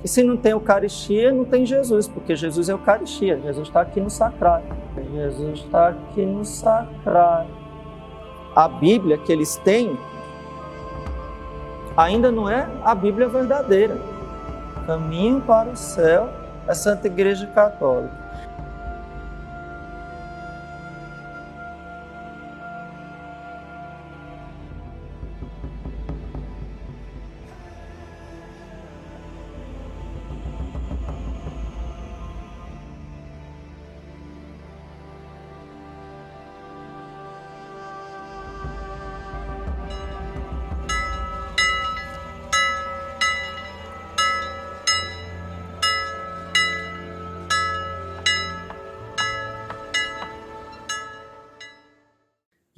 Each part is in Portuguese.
E se não tem Eucaristia, não tem Jesus, porque Jesus é Eucaristia. Jesus está aqui no sacrário. Jesus está aqui no sacrário. A Bíblia que eles têm ainda não é a Bíblia verdadeira. Caminho para o céu é a Santa Igreja Católica.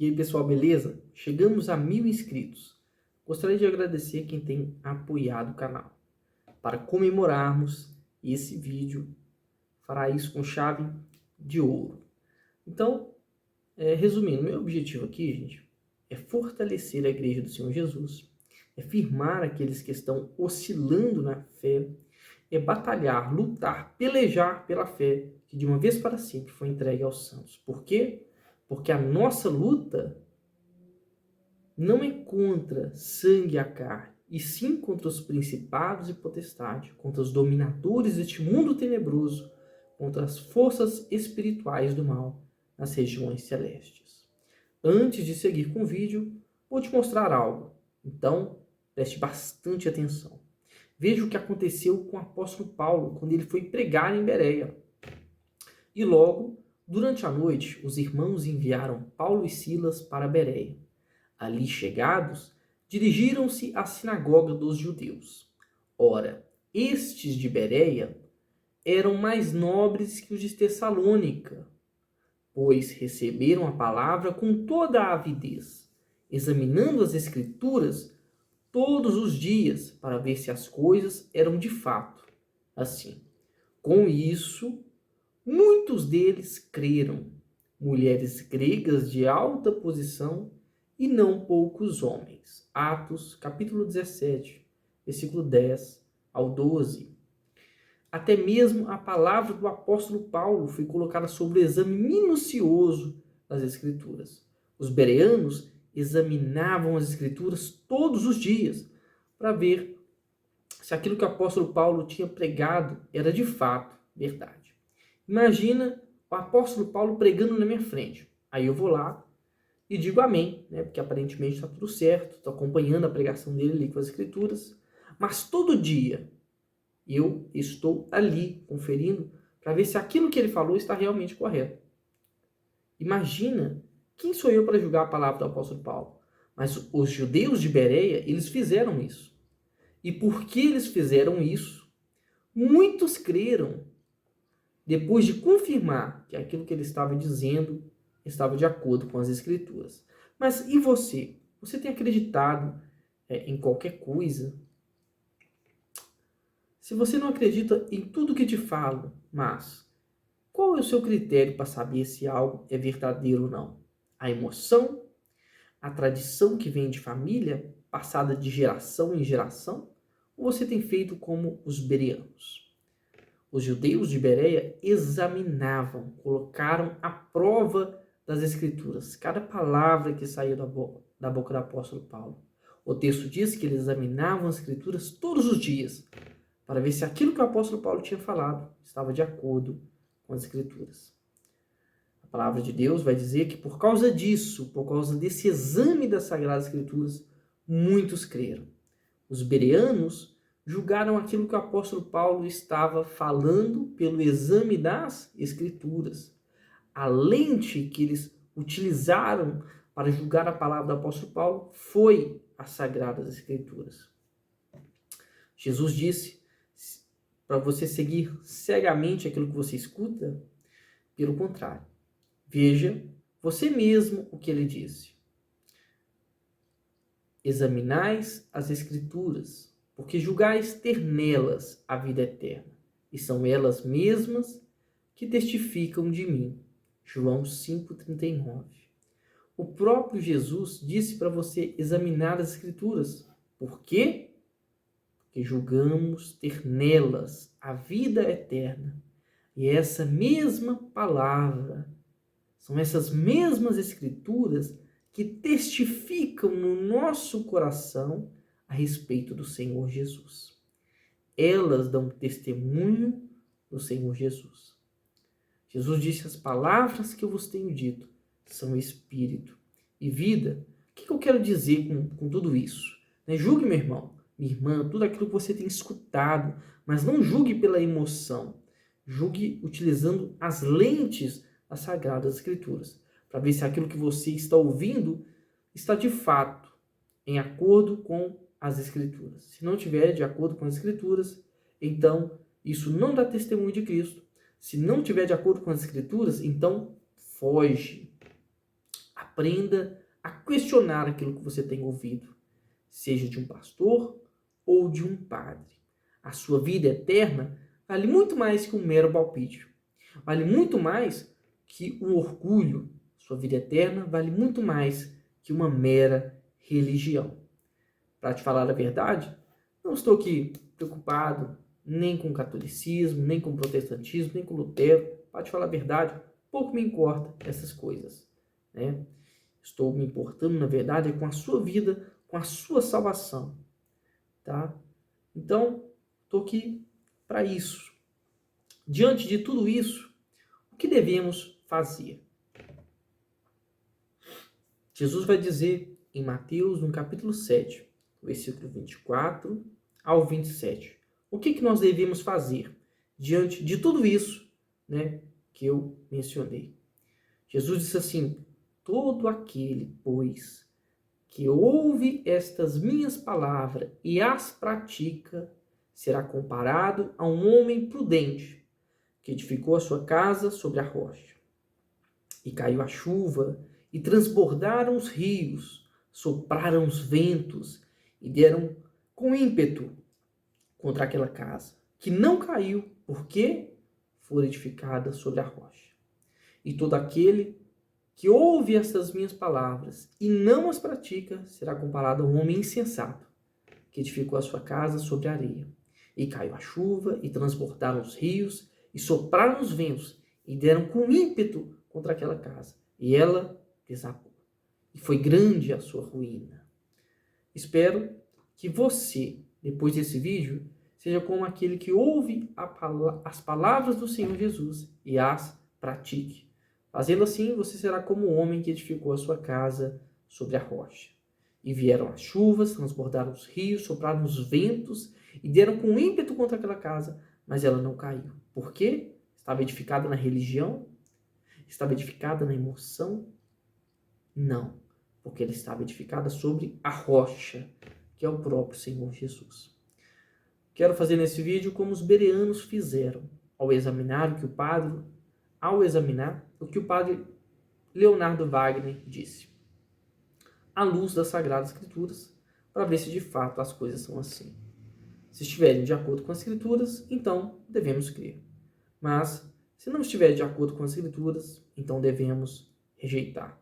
E aí, pessoal, beleza? Chegamos a 1000 inscritos. Gostaria de agradecer quem tem apoiado o canal. Para comemorarmos, esse vídeo fará isso com chave de ouro. Então, resumindo, meu objetivo aqui, gente, é fortalecer a Igreja do Senhor Jesus, é firmar aqueles que estão oscilando na fé, é batalhar, lutar, pelejar pela fé que de uma vez para sempre foi entregue aos santos. Por quê? Porque a nossa luta não é contra sangue e a carne, e sim contra os principados e potestades, contra os dominadores deste mundo tenebroso, contra as forças espirituais do mal nas regiões celestes. Antes de seguir com o vídeo, vou te mostrar algo. Então, preste bastante atenção. Veja o que aconteceu com o apóstolo Paulo quando ele foi pregar em Bereia. E logo, durante a noite, os irmãos enviaram Paulo e Silas para Bereia. Ali chegados, dirigiram-se à sinagoga dos judeus. Ora, estes de Bereia eram mais nobres que os de Tessalônica, pois receberam a palavra com toda a avidez, examinando as Escrituras todos os dias para ver se as coisas eram de fato assim. Com isso, muitos deles creram, mulheres gregas de alta posição e não poucos homens. Atos, capítulo 17, versículo 10 ao 12. Até mesmo a palavra do apóstolo Paulo foi colocada sob o exame minucioso das Escrituras. Os bereanos examinavam as Escrituras todos os dias para ver se aquilo que o apóstolo Paulo tinha pregado era de fato verdade. Imagina o apóstolo Paulo pregando na minha frente. Aí eu vou lá e digo amém, né? Porque aparentemente está tudo certo, estou acompanhando a pregação dele ali com as Escrituras. Mas todo dia eu estou ali conferindo para ver se aquilo que ele falou está realmente correto. Imagina, quem sou eu para julgar a palavra do apóstolo Paulo? Mas os judeus de Bereia, eles fizeram isso. E porque eles fizeram isso, muitos creram depois de confirmar que aquilo que ele estava dizendo estava de acordo com as Escrituras. Mas e você? Você tem acreditado em qualquer coisa? Se você não acredita em tudo que te falo, mas qual é o seu critério para saber se algo é verdadeiro ou não? A emoção? A tradição que vem de família, passada de geração em geração? Ou você tem feito como os bereanos? Os judeus de Bereia examinavam, colocaram à prova das Escrituras, cada palavra que saía da boca do apóstolo Paulo. O texto diz que eles examinavam as Escrituras todos os dias, para ver se aquilo que o apóstolo Paulo tinha falado estava de acordo com as Escrituras. A palavra de Deus vai dizer que por causa disso, por causa desse exame das Sagradas Escrituras, muitos creram. Os bereanos julgaram aquilo que o apóstolo Paulo estava falando pelo exame das Escrituras. A lente que eles utilizaram para julgar a palavra do apóstolo Paulo foi as Sagradas Escrituras. Jesus disse para você seguir cegamente aquilo que você escuta, pelo contrário. Veja você mesmo o que ele disse. Examinais as Escrituras, porque julgais ter nelas a vida eterna, e são elas mesmas que testificam de mim. João 5,39. O próprio Jesus disse para você examinar as Escrituras. Por quê? Porque porque julgamos ter nelas a vida eterna. E essa mesma palavra, são essas mesmas escrituras que testificam no nosso coração a respeito do Senhor Jesus. Elas dão testemunho do Senhor Jesus. Jesus disse: as palavras que eu vos tenho dito são espírito e vida. O que eu quero dizer com tudo isso? Julgue, meu irmão, minha irmã, tudo aquilo que você tem escutado, mas não julgue pela emoção. Julgue utilizando as lentes das Sagradas Escrituras, para ver se aquilo que você está ouvindo está de fato em acordo com as Escrituras. Se não estiver de acordo com as Escrituras, então isso não dá testemunho de Cristo. Se não estiver de acordo com as Escrituras, então foge. Aprenda a questionar aquilo que você tem ouvido, seja de um pastor ou de um padre. A sua vida eterna vale muito mais que um mero palpite. Vale muito mais que um orgulho. Sua vida eterna vale muito mais que uma mera religião. Para te falar a verdade, não estou aqui preocupado nem com o catolicismo, nem com o protestantismo, nem com o Lutero. Para te falar a verdade, pouco me importa essas coisas, né? Estou me importando, na verdade, com a sua vida, com a sua salvação, tá? Então, estou aqui para isso. Diante de tudo isso, o que devemos fazer? Jesus vai dizer em Mateus, no capítulo 7, versículo 24 ao 27, o que nós devemos fazer diante de tudo isso, né, que eu mencionei. Jesus disse assim: todo aquele, pois, que ouve estas minhas palavras e as pratica, será comparado a um homem prudente, que edificou a sua casa sobre a rocha. E caiu a chuva, e transbordaram os rios, sopraram os ventos, e deram com ímpeto contra aquela casa, que não caiu, porque foi edificada sobre a rocha. E todo aquele que ouve estas minhas palavras e não as pratica, será comparado a um homem insensato, que edificou a sua casa sobre a areia. E caiu a chuva, e transbordaram os rios, e sopraram os ventos, e deram com ímpeto contra aquela casa. E ela desabou. E foi grande a sua ruína. Espero que você, depois desse vídeo, seja como aquele que ouve as palavras do Senhor Jesus e as pratique. Fazendo assim, você será como o homem que edificou a sua casa sobre a rocha. E vieram as chuvas, transbordaram os rios, sopraram os ventos e deram com ímpeto contra aquela casa, mas ela não caiu. Por quê? Estava edificada na religião? Estava edificada na emoção? Não, porque ela estava edificada sobre a rocha, que é o próprio Senhor Jesus. Quero fazer nesse vídeo como os bereanos fizeram ao examinar o que o padre Leonardo Wagner disse, à luz das Sagradas Escrituras, para ver se de fato as coisas são assim. Se estiverem de acordo com as Escrituras, então devemos crer. Mas, se não estiver de acordo com as Escrituras, então devemos rejeitar.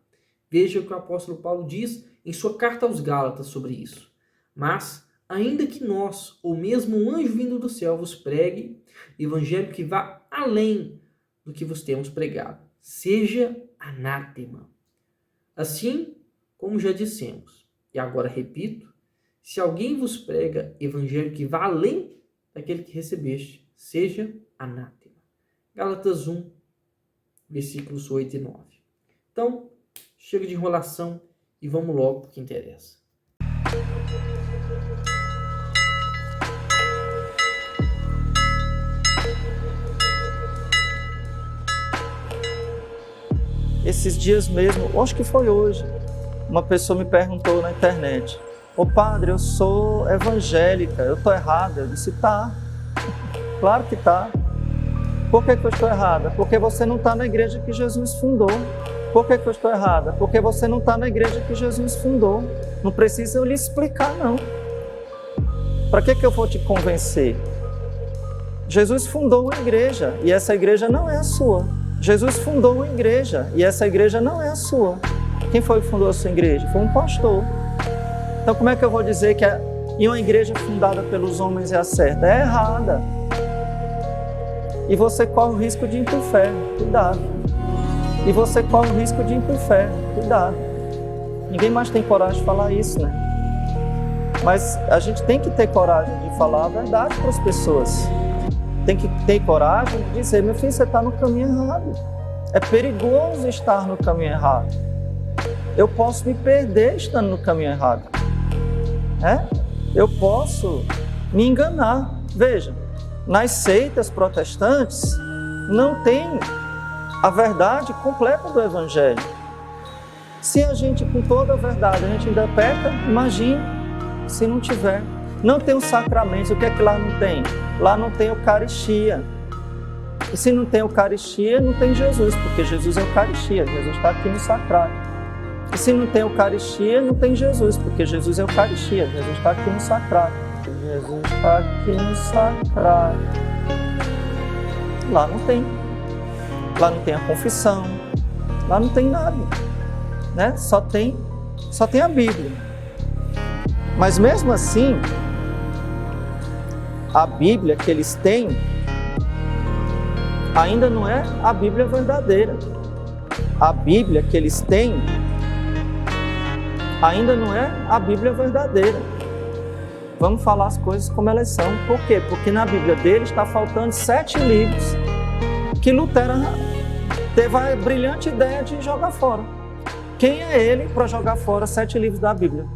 Veja o que o apóstolo Paulo diz em sua carta aos Gálatas sobre isso. Mas, ainda que nós, ou mesmo um anjo vindo do céu, vos pregue evangelho que vá além do que vos temos pregado, seja anátema. Assim, como já dissemos, e agora repito, se alguém vos prega evangelho que vá além daquele que recebeste, seja anátema. Gálatas 1, versículos 8 e 9. Então, chega de enrolação e vamos logo para o que interessa. Esses dias mesmo, acho que foi hoje, uma pessoa me perguntou na internet: ô padre, eu sou evangélica, eu estou errada? Eu disse: tá, claro que tá. Por que eu estou errada? Porque você não está na igreja que Jesus fundou. Por que eu estou errada? Porque você não está na igreja que Jesus fundou. Não precisa eu lhe explicar, não. Para que eu vou te convencer? Jesus fundou uma igreja e essa igreja não é a sua. Jesus fundou uma igreja e essa igreja não é a sua. Quem foi que fundou a sua igreja? Foi um pastor. Então como é que eu vou dizer que E uma igreja fundada pelos homens é a certa? É errada. E você corre o risco de ir para o inferno. Cuidado. E você corre o risco de ir para o inferno. Cuidado. Ninguém mais tem coragem de falar isso, né? Mas a gente tem que ter coragem de falar a verdade para as pessoas. Tem que ter coragem de dizer, meu filho, você está no caminho errado. É perigoso estar no caminho errado. Eu posso me perder estando no caminho errado. Eu posso me enganar. Veja, nas seitas protestantes não tem a verdade completa do Evangelho. Se a gente, com toda a verdade, a gente ainda peca, imagine se não tiver. Não tem os sacramentos. O que é que lá não tem? Lá não tem Eucaristia. E se não tem Eucaristia, não tem Jesus, porque Jesus é Eucaristia. Jesus está aqui no sacrário. E se não tem Eucaristia, não tem Jesus, porque Jesus é Eucaristia. Jesus está aqui no sacrário. Jesus está aqui no sacrário. Lá não tem. Lá não tem a confissão. Lá não tem nada. Né? Só tem a Bíblia. Mas mesmo assim, a Bíblia que eles têm ainda não é a Bíblia verdadeira. A Bíblia que eles têm ainda não é a Bíblia verdadeira. Vamos falar as coisas como elas são. Por quê? Porque na Bíblia deles está faltando 7 livros que Lutero teve a brilhante ideia de jogar fora. Quem é ele para jogar fora 7 livros da Bíblia?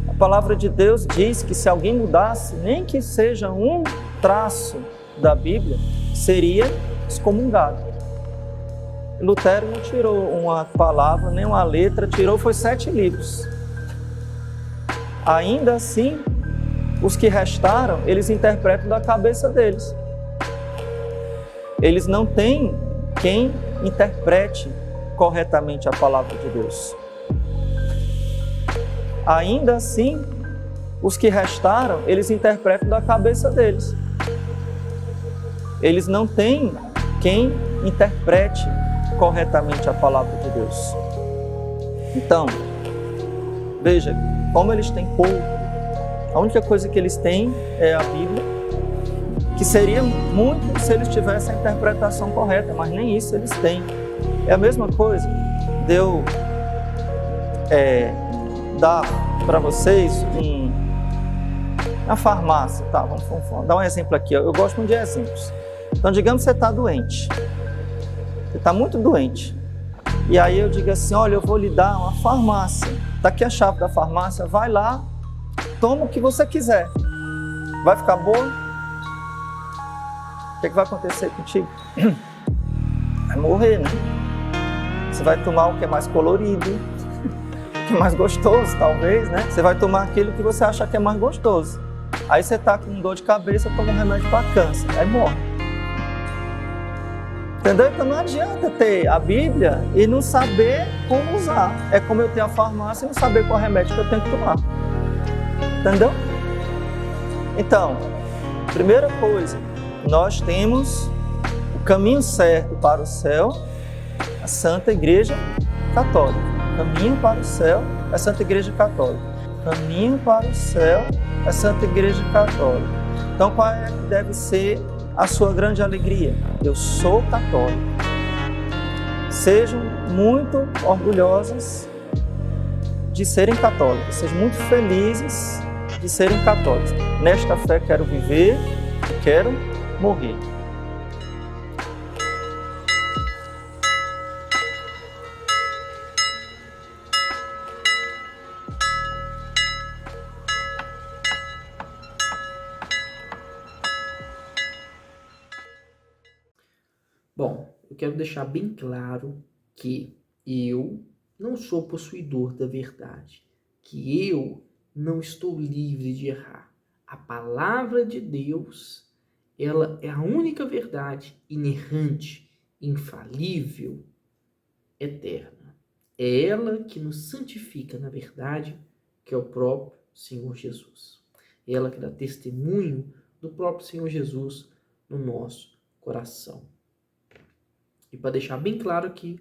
A palavra de Deus diz que se alguém mudasse, nem que seja um traço da Bíblia, seria excomungado. Lutero não tirou uma palavra, nem uma letra, tirou foi 7 livros. Ainda assim, os que restaram, eles interpretam da cabeça deles. Eles não têm quem interprete corretamente a palavra de Deus. Ainda assim, os que restaram, eles interpretam da cabeça deles. Eles não têm quem interprete corretamente a palavra de Deus. Então, veja, como eles têm pouco, a única coisa que eles têm é a Bíblia, que seria muito se eles tivessem a interpretação correta, mas nem isso eles têm. É a mesma coisa de eu dar para vocês na farmácia, tá? Vamos dar um exemplo aqui. Eu gosto muito de exemplos. Então, digamos que você está doente. Você está muito doente. E aí eu digo assim, olha, eu vou lhe dar uma farmácia. Está aqui a chave da farmácia, vai lá, toma o que você quiser. Vai ficar boa? O que vai acontecer contigo? Vai morrer, né? Você vai tomar o que é mais colorido, o que é mais gostoso, talvez, né? Você vai tomar aquilo que você acha que é mais gostoso. Aí você está com dor de cabeça, toma um remédio para câncer, aí morre. Entendeu? Então não adianta ter a Bíblia e não saber como usar. É como eu ter a farmácia e não saber qual remédio que eu tenho que tomar. Entendeu? Então, primeira coisa, nós temos o caminho certo para o céu, a Santa Igreja Católica. Caminho para o céu, a Santa Igreja Católica. Caminho para o céu, a Santa Igreja Católica. Então, qual é que deve ser a sua grande alegria? Eu sou católico. Sejam muito orgulhosas de serem católicas. Sejam muito felizes de serem católicos. Nesta fé quero viver e quero morrer. Bom, eu quero deixar bem claro que eu não sou possuidor da verdade, que eu não estou livre de errar. A palavra de Deus, ela é a única verdade inerrante, infalível, eterna. É ela que nos santifica na verdade, que é o próprio Senhor Jesus. É ela que dá testemunho do próprio Senhor Jesus no nosso coração. E para deixar bem claro aqui,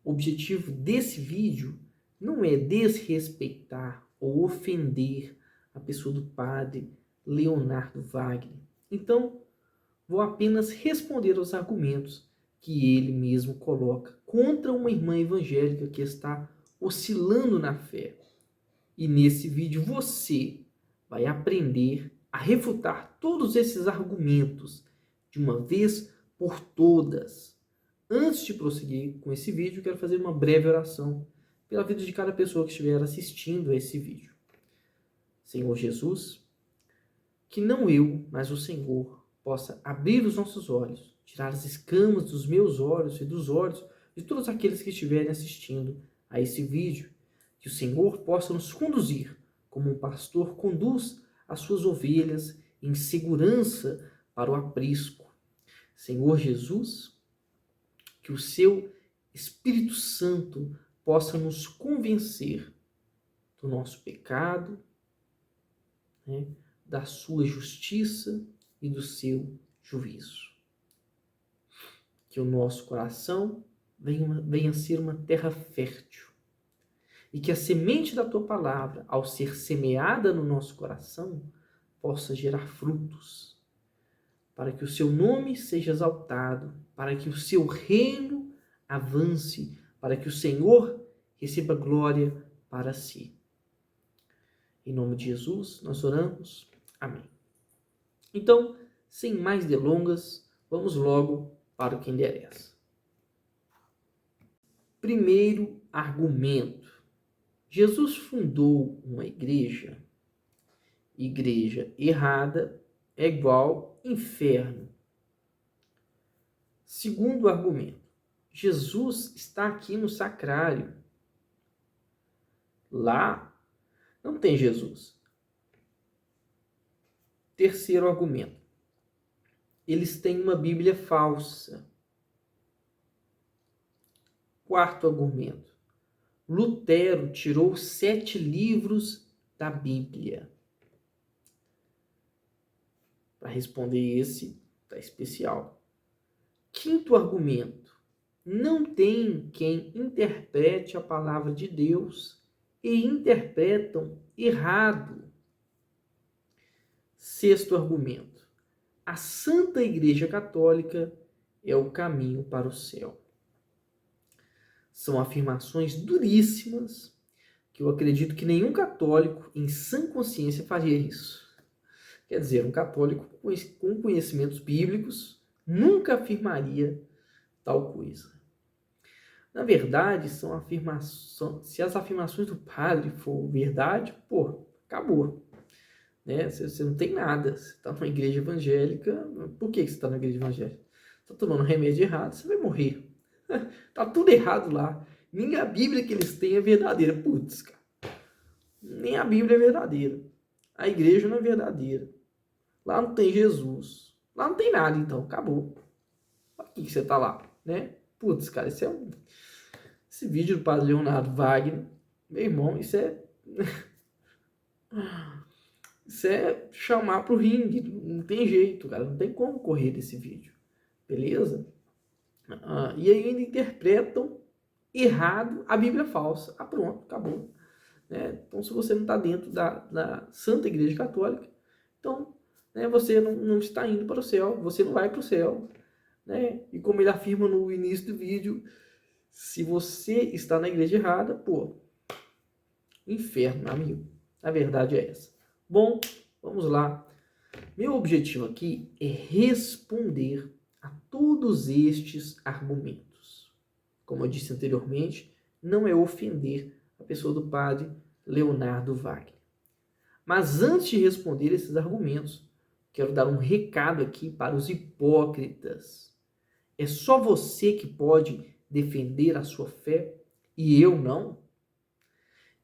o objetivo desse vídeo não é desrespeitar ou ofender a pessoa do padre Leonardo Wagner. Então, vou apenas responder aos argumentos que ele mesmo coloca contra uma irmã evangélica que está oscilando na fé. E nesse vídeo você vai aprender a refutar todos esses argumentos de uma vez por todas. Antes de prosseguir com esse vídeo, quero fazer uma breve oração pela vida de cada pessoa que estiver assistindo a esse vídeo. Senhor Jesus, que não eu, mas o Senhor, possa abrir os nossos olhos, tirar as escamas dos meus olhos e dos olhos de todos aqueles que estiverem assistindo a esse vídeo. Que o Senhor possa nos conduzir como um pastor conduz as suas ovelhas em segurança para o aprisco. Senhor Jesus, que o seu Espírito Santo possa nos convencer do nosso pecado, né, da sua justiça e do seu juízo. Que o nosso coração venha a ser uma terra fértil e que a semente da tua palavra, ao ser semeada no nosso coração, possa gerar frutos, para que o seu nome seja exaltado, para que o seu reino avance, para que o Senhor receba glória para si. Em nome de Jesus, nós oramos. Amém. Então, sem mais delongas, vamos logo para o que interessa. Primeiro argumento. Jesus fundou uma igreja. Igreja errada é igual inferno. Segundo argumento. Jesus está aqui no sacrário. Lá não tem Jesus. Terceiro argumento. Eles têm uma Bíblia falsa. Quarto argumento. Lutero tirou 7 livros da Bíblia. Para responder esse, tá especial. Quinto argumento. Não tem quem interprete a palavra de Deus e interpretam errado. Sexto argumento. A Santa Igreja Católica é o caminho para o céu. São afirmações duríssimas que eu acredito que nenhum católico em sã consciência faria isso. Quer dizer, um católico com conhecimentos bíblicos nunca afirmaria tal coisa. Na verdade, são afirmações. Se as afirmações do padre for verdade, acabou. Né? Você não tem nada. Você está numa igreja evangélica. Por que você está na igreja evangélica? Está tomando remédio errado, você vai morrer. Tá tudo errado lá. Nem a Bíblia que eles têm é verdadeira. Putz, cara. Nem a Bíblia é verdadeira. A igreja não é verdadeira. Lá não tem Jesus. Lá não tem nada, então. Acabou. Por que você tá lá, né? Putz, cara, esse vídeo do padre Leonardo Wagner, meu irmão, isso é chamar pro ringue. Não tem jeito, cara. Não tem como correr desse vídeo. Beleza? E ainda interpretam errado a Bíblia falsa. Pronto, acabou. Né? Então, se você não está dentro da Santa Igreja Católica, então, né, você não está indo para o céu, você não vai para o céu. Né? E como ele afirma no início do vídeo, se você está na igreja errada, inferno, amigo. A verdade é essa. Bom, vamos lá. Meu objetivo aqui é responder a todos estes argumentos. Como eu disse anteriormente, não é ofender a pessoa do padre Leonardo Wagner. Mas antes de responder esses argumentos, quero dar um recado aqui para os hipócritas. É só você que pode defender a sua fé e eu não?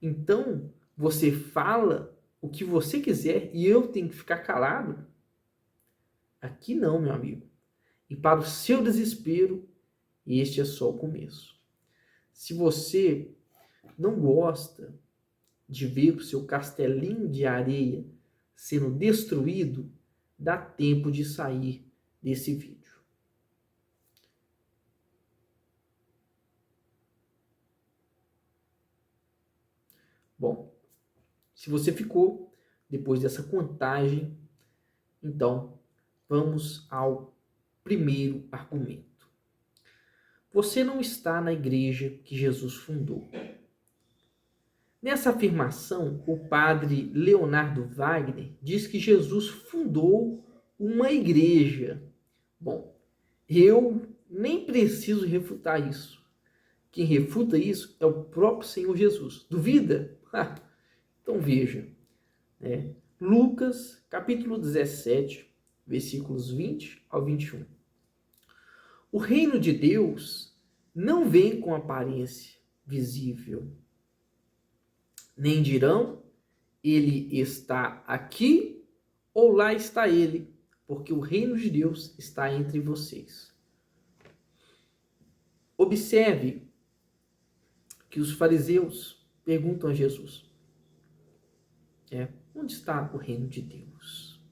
Então, você fala o que você quiser e eu tenho que ficar calado? Aqui não, meu amigo. E para o seu desespero, este é só o começo. Se você não gosta de ver o seu castelinho de areia sendo destruído, dá tempo de sair desse vídeo. Bom, se você ficou depois dessa contagem, então vamos ao primeiro argumento. Você não está na igreja que Jesus fundou. Nessa afirmação, o padre Leonardo Wagner diz que Jesus fundou uma igreja. Bom, eu nem preciso refutar isso. Quem refuta isso é o próprio Senhor Jesus. Duvida? Então veja, né? Lucas, capítulo 17, versículos 20 ao 21. O reino de Deus não vem com aparência visível. Nem dirão, ele está aqui ou lá está ele, porque o reino de Deus está entre vocês. Observe que os fariseus perguntam a Jesus: onde está o reino de Deus?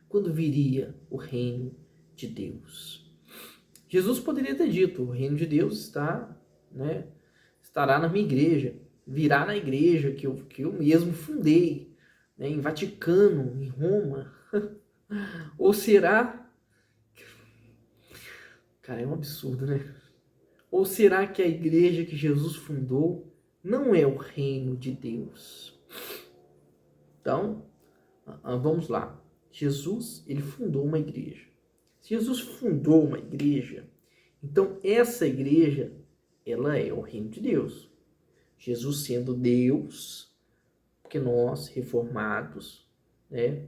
Quando viria o reino de Deus? Jesus poderia ter dito: o reino de Deus estará na minha igreja, virá na igreja que eu mesmo fundei, em Vaticano, em Roma. Ou será... Cara, é um absurdo, né? Ou será que a igreja que Jesus fundou não é o reino de Deus? Então, vamos lá. Jesus, ele fundou uma igreja. Se Jesus fundou uma igreja, então essa igreja, ela é o reino de Deus. Jesus sendo Deus, porque nós, reformados,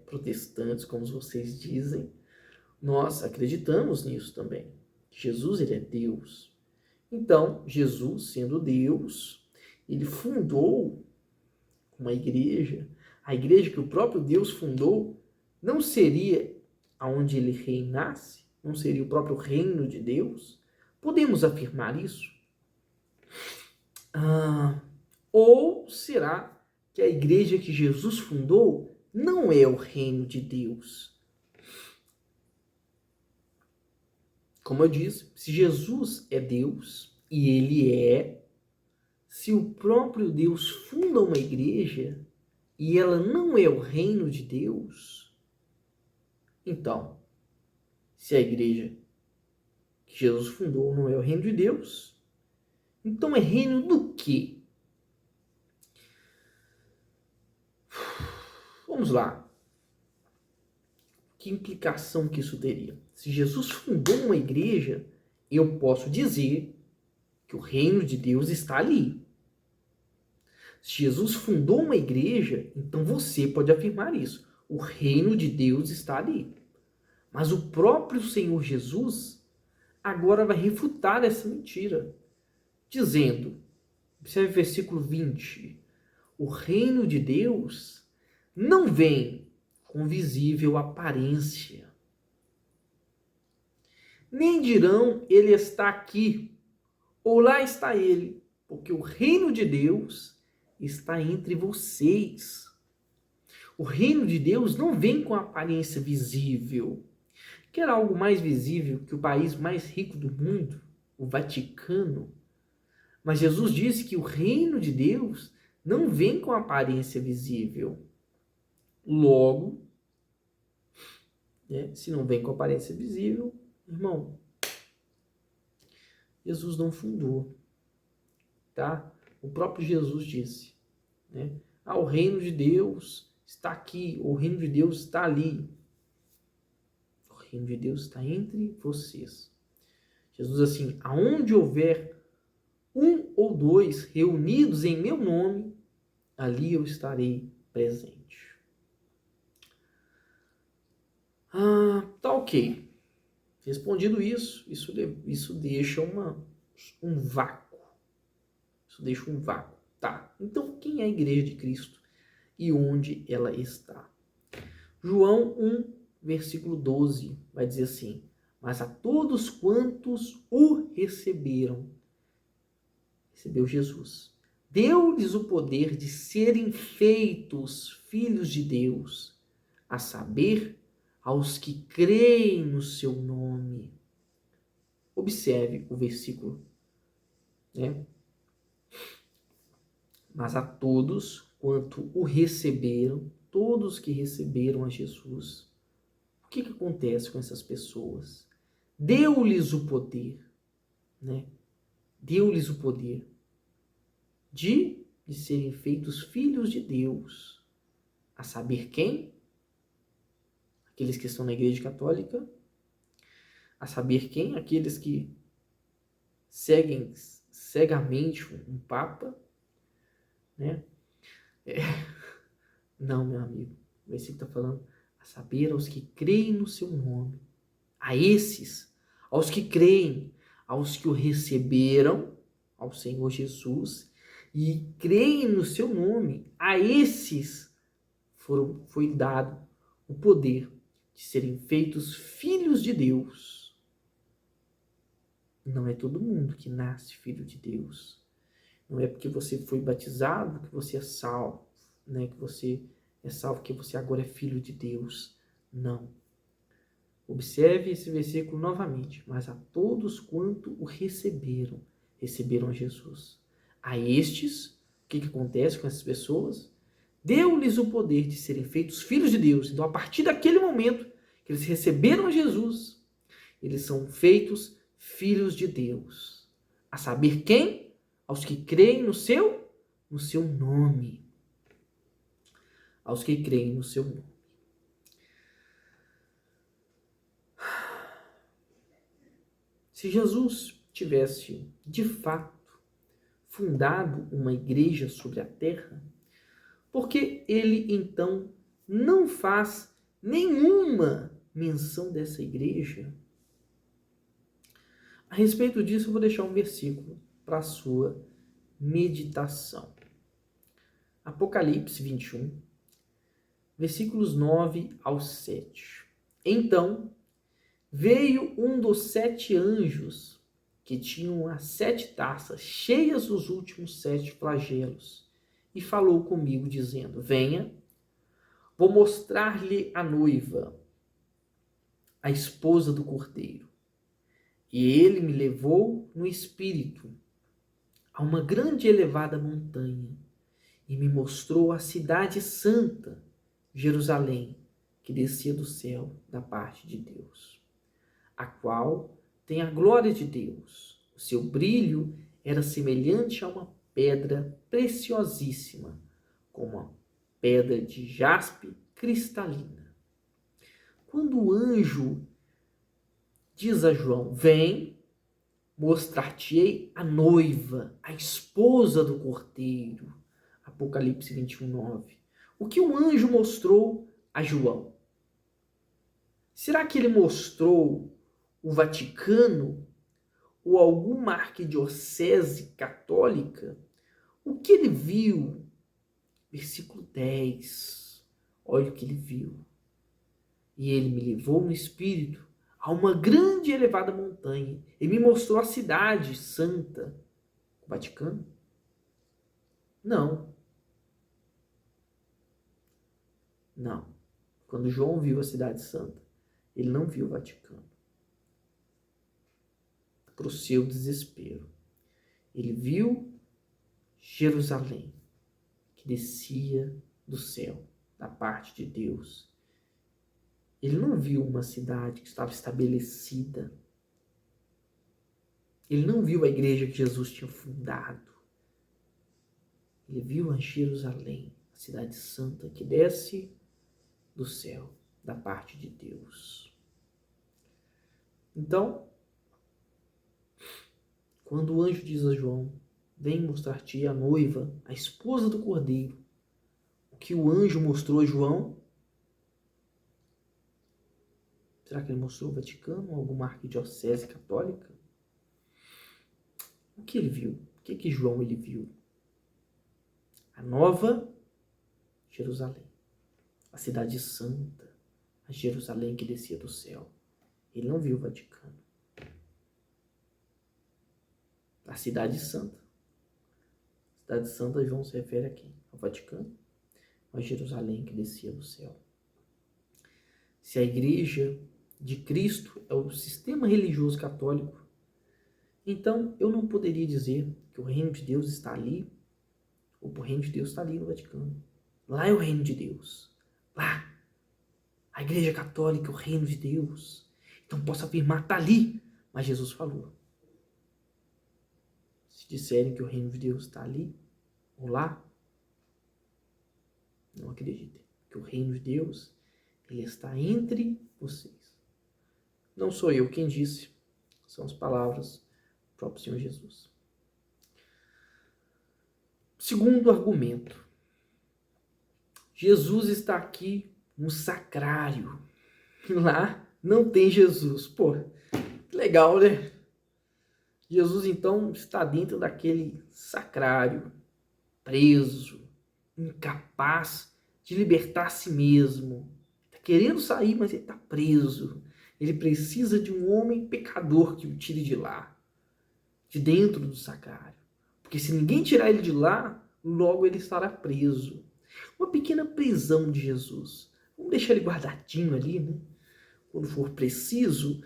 protestantes, como vocês dizem, nós acreditamos nisso também. Jesus, ele é Deus. Então, Jesus, sendo Deus, ele fundou uma igreja. A igreja que o próprio Deus fundou não seria aonde ele reinasse? Não seria o próprio reino de Deus? Podemos afirmar isso? Ou será que a igreja que Jesus fundou não é o reino de Deus? Como eu disse, se Jesus é Deus, e ele se o próprio Deus funda uma igreja e ela não é o reino de Deus, então, se a igreja que Jesus fundou não é o reino de Deus, então é reino do quê? Vamos lá. Que implicação que isso teria? Se Jesus fundou uma igreja, eu posso dizer que o reino de Deus está ali. Se Jesus fundou uma igreja, então você pode afirmar isso. O reino de Deus está ali. Mas o próprio Senhor Jesus agora vai refutar essa mentira, dizendo, observe o versículo 20, o reino de Deus não vem com visível aparência. Nem dirão, ele está aqui, ou lá está ele, porque o reino de Deus está entre vocês. O reino de Deus não vem com aparência visível. Quer algo mais visível que o país mais rico do mundo, o Vaticano? Mas Jesus disse que o reino de Deus não vem com aparência visível. Logo, se não vem com aparência visível, irmão, Jesus não fundou, tá? O próprio Jesus disse, o reino de Deus está aqui, o reino de Deus está ali. O reino de Deus está entre vocês. Jesus assim, aonde houver um ou dois reunidos em meu nome, ali eu estarei presente. Tá ok. Respondido isso deixa um vácuo. Isso deixa um vácuo. Tá, então quem é a igreja de Cristo e onde ela está? João 1, versículo 12, vai dizer assim, mas a todos quantos o receberam, recebeu Jesus, deu-lhes o poder de serem feitos filhos de Deus, a saber, aos que creem no seu nome. Observe o versículo, Mas a todos quanto o receberam, todos que receberam a Jesus, o que acontece com essas pessoas? Deu-lhes o poder, né? Deu-lhes o poder de serem feitos filhos de Deus. A saber quem? Aqueles que estão na Igreja Católica. A saber quem? Aqueles que seguem cegamente um Papa, né? Não, meu amigo. O versículo está falando a saber aos que creem no seu nome. A esses, aos que creem, aos que o receberam, ao Senhor Jesus, e creem no seu nome, a esses foi dado o poder de serem feitos filhos de Deus. Não é todo mundo que nasce filho de Deus. Não é porque você foi batizado que você é salvo, né? Que você é salvo, que você agora é filho de Deus. Não. Observe esse versículo novamente. Mas a todos quanto o receberam, receberam a Jesus. A estes, o que acontece com essas pessoas? Deu-lhes o poder de serem feitos filhos de Deus. Então, a partir daquele momento que eles receberam Jesus, eles são feitos filhos de Deus. A saber quem? Aos que creem no seu nome. Aos que creem no seu nome. Se Jesus tivesse, de fato, fundado uma igreja sobre a terra, por que ele, então, não faz nenhuma menção dessa igreja? A respeito disso, eu vou deixar um versículo para a sua meditação. Apocalipse 21, versículos 9 ao 7. Então, veio um dos 7 anjos que tinham as 7 taças cheias dos últimos 7 flagelos e falou comigo dizendo: venha, vou mostrar-lhe a noiva, a esposa do Cordeiro. E ele me levou no espírito a uma grande e elevada montanha e me mostrou a cidade santa, Jerusalém, que descia do céu da parte de Deus, a qual tem a glória de Deus. O seu brilho era semelhante a uma pedra preciosíssima, como uma pedra de jaspe cristalina. Quando o anjo diz a João: vem, mostrar-te-ei a noiva, a esposa do Cordeiro. Apocalipse 21, 9. O que o anjo mostrou a João? Será que ele mostrou o Vaticano ou alguma arquidiocese católica? O que ele viu? Versículo 10. Olha o que ele viu. E ele me levou no espírito a uma grande e elevada montanha e me mostrou a cidade santa. O Vaticano? Não. Não. Quando João viu a cidade santa, ele não viu o Vaticano. Para o seu desespero. Ele viu Jerusalém, que descia do céu, da parte de Deus. Ele não viu uma cidade que estava estabelecida. Ele não viu a igreja que Jesus tinha fundado. Ele viu a Jerusalém, a cidade santa que desce do céu, da parte de Deus. Então, quando o anjo diz a João: vem mostrar-te a noiva, a esposa do Cordeiro, o que o anjo mostrou a João? Será que ele mostrou o Vaticano ou alguma arquidiocese católica? O que ele viu? O que João ele viu? A nova Jerusalém, a cidade santa, a Jerusalém que descia do céu. Ele não viu o Vaticano. A cidade santa. A cidade santa, João se refere a quem? Ao Vaticano? A Jerusalém que descia do céu. Se a igreja de Cristo é o sistema religioso católico, então eu não poderia dizer que o reino de Deus está ali, O reino de Deus está ali no Vaticano. Lá é o reino de Deus. Lá. A Igreja Católica é o reino de Deus. Então posso afirmar, está ali. Mas Jesus falou. Se disserem que o reino de Deus está ali ou lá, não acreditem. Que o reino de Deus, ele está entre vocês. Não sou eu quem disse. São as palavras do próprio Senhor Jesus. Segundo argumento. Jesus está aqui no sacrário. Lá não tem Jesus. Pô, que legal, né? Jesus, então, está dentro daquele sacrário, preso, incapaz de libertar a si mesmo. Está querendo sair, mas ele está preso. Ele precisa de um homem pecador que o tire de lá, de dentro do sacrário. Porque se ninguém tirar ele de lá, logo ele estará preso. Uma pequena prisão de Jesus. Vamos deixar ele guardadinho ali, né? Quando for preciso,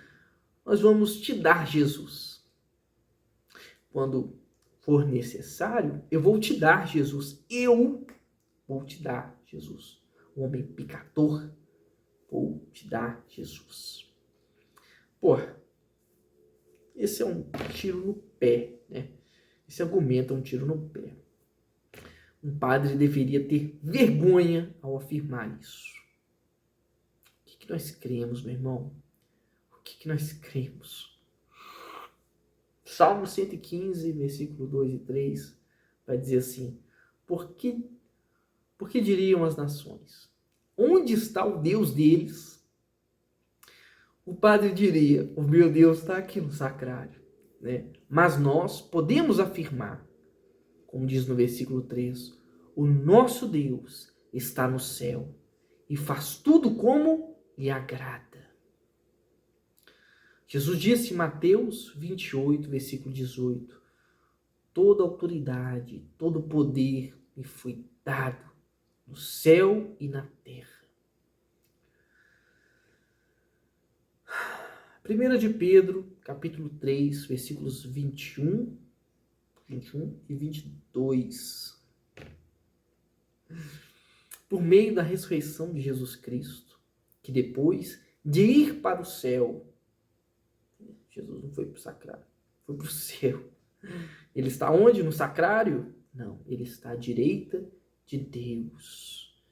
nós vamos te dar Jesus. Quando for necessário, eu vou te dar Jesus. Eu vou te dar Jesus. O homem pecador, vou te dar Jesus. Porra, esse é um tiro no pé, né? Esse argumento é um tiro no pé. Um padre deveria ter vergonha ao afirmar isso. O que nós cremos, meu irmão? O que nós cremos? Salmo 115, versículo 2 e 3, vai dizer assim: Por que diriam as nações? Onde está o Deus deles? O padre diria: o meu Deus está aqui no sacrário. Né? Mas nós podemos afirmar, como diz no versículo 3, o nosso Deus está no céu e faz tudo como lhe agrada. Jesus disse em Mateus 28, versículo 18, toda autoridade, todo poder me foi dado no céu e na terra. 1 de Pedro, capítulo 3, versículos 21 e 22. Por meio da ressurreição de Jesus Cristo, que depois de ir para o céu, Jesus não foi para o sacrário, foi para o céu. Ele está onde? No sacrário? Não, ele está à direita de Deus,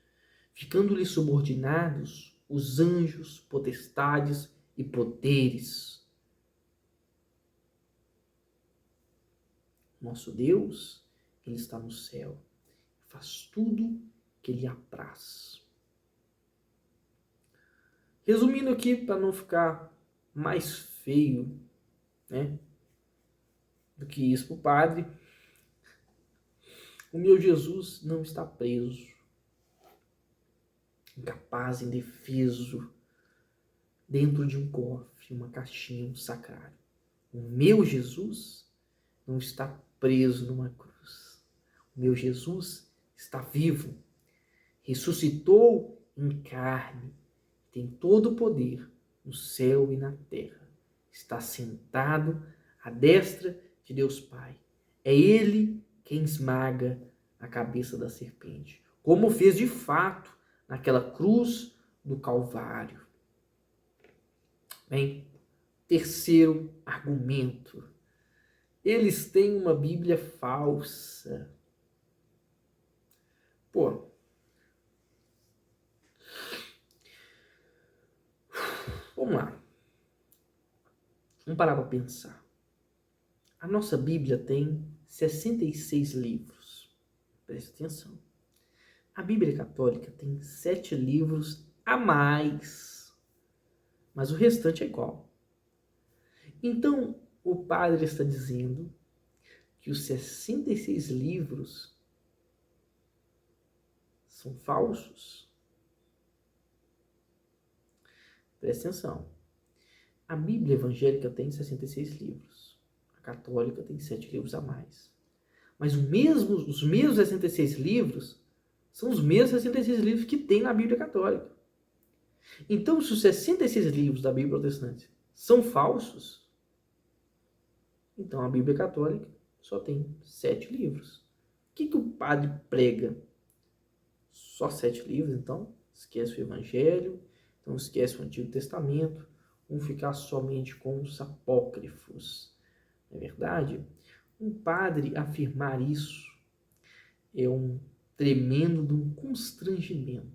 ficando-lhe subordinados os anjos, potestades e poderes. Nosso Deus, ele está no céu, faz tudo que lhe apraz. Resumindo aqui, para não ficar mais feio, né, do que isso para o padre, o meu Jesus não está preso, incapaz, indefeso, dentro de um cofre, uma caixinha, um sacrário. O meu Jesus não está preso numa cruz. O meu Jesus está vivo, ressuscitou em carne, tem todo o poder no céu e na terra. Está sentado à destra de Deus Pai. É Ele quem esmaga a cabeça da serpente, como fez de fato naquela cruz do Calvário. Bem, terceiro argumento. Eles têm uma Bíblia falsa. Pô, vamos lá. Vamos parar para pensar. A nossa Bíblia tem 66 livros. Preste atenção. A Bíblia Católica tem 7 livros a mais. Mas o restante é igual. Então, o padre está dizendo que os 66 livros são falsos. Preste atenção. A Bíblia evangélica tem 66 livros. A católica tem 7 livros a mais. Mas os mesmos 66 livros são os mesmos 66 livros que tem na Bíblia católica. Então, se os 66 livros da Bíblia protestante são falsos, então a Bíblia católica só tem 7 livros. que o padre prega? Só 7 livros, então? Esquece o Evangelho, então esquece o Antigo Testamento, vamos ficar somente com os apócrifos. Não é verdade? Um padre afirmar isso é um tremendo constrangimento.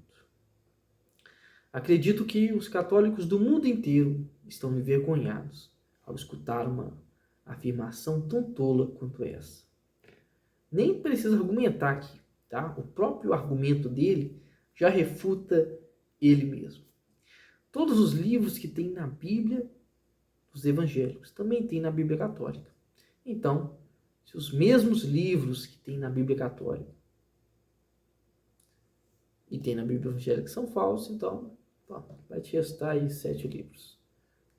Acredito que os católicos do mundo inteiro estão envergonhados ao escutar uma afirmação tão tola quanto essa. Nem precisa argumentar aqui, tá? O próprio argumento dele já refuta ele mesmo. Todos os livros que tem na Bíblia, os evangélicos, também tem na Bíblia Católica. Então, se os mesmos livros que tem na Bíblia Católica e tem na Bíblia Evangélica são falsos, então vai te restar aí 7 livros.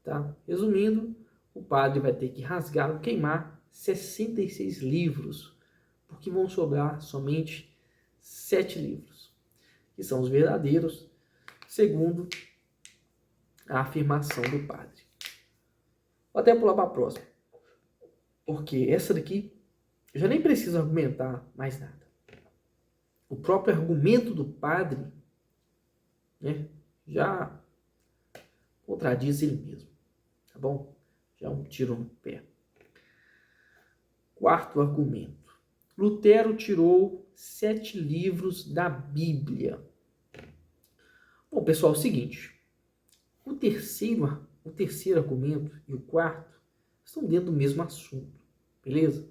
Tá? Resumindo, o padre vai ter que rasgar ou queimar 66 livros, porque vão sobrar somente 7 livros, que são os verdadeiros, segundo a afirmação do padre. Vou até pular para a próxima, porque essa daqui eu já nem preciso argumentar mais nada. O próprio argumento do padre, né, já contradiz ele mesmo, tá bom? Já é um tiro no pé. Quarto argumento. Lutero tirou 7 livros da Bíblia. Bom, pessoal, é o seguinte. O terceiro argumento e o quarto estão dentro do mesmo assunto, beleza?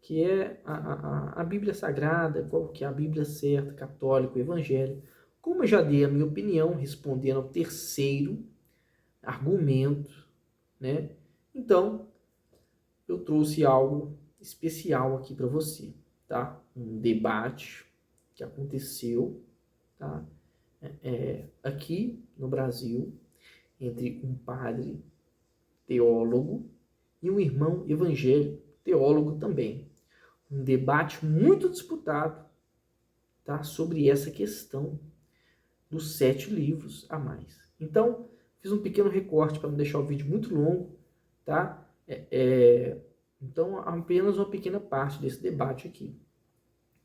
Que é a Bíblia Sagrada, qual que é a Bíblia certa, católico, evangélico. Como eu já dei a minha opinião, respondendo ao terceiro argumento, né? Então, eu trouxe algo especial aqui para você, tá? Um debate que aconteceu, tá? Aqui no Brasil, entre um padre teólogo e um irmão evangélico teólogo também. Um debate muito disputado, tá? Sobre essa questão dos 7 livros a mais. Então, fiz um pequeno recorte para não deixar o vídeo muito longo, tá? Então, apenas uma pequena parte desse debate aqui,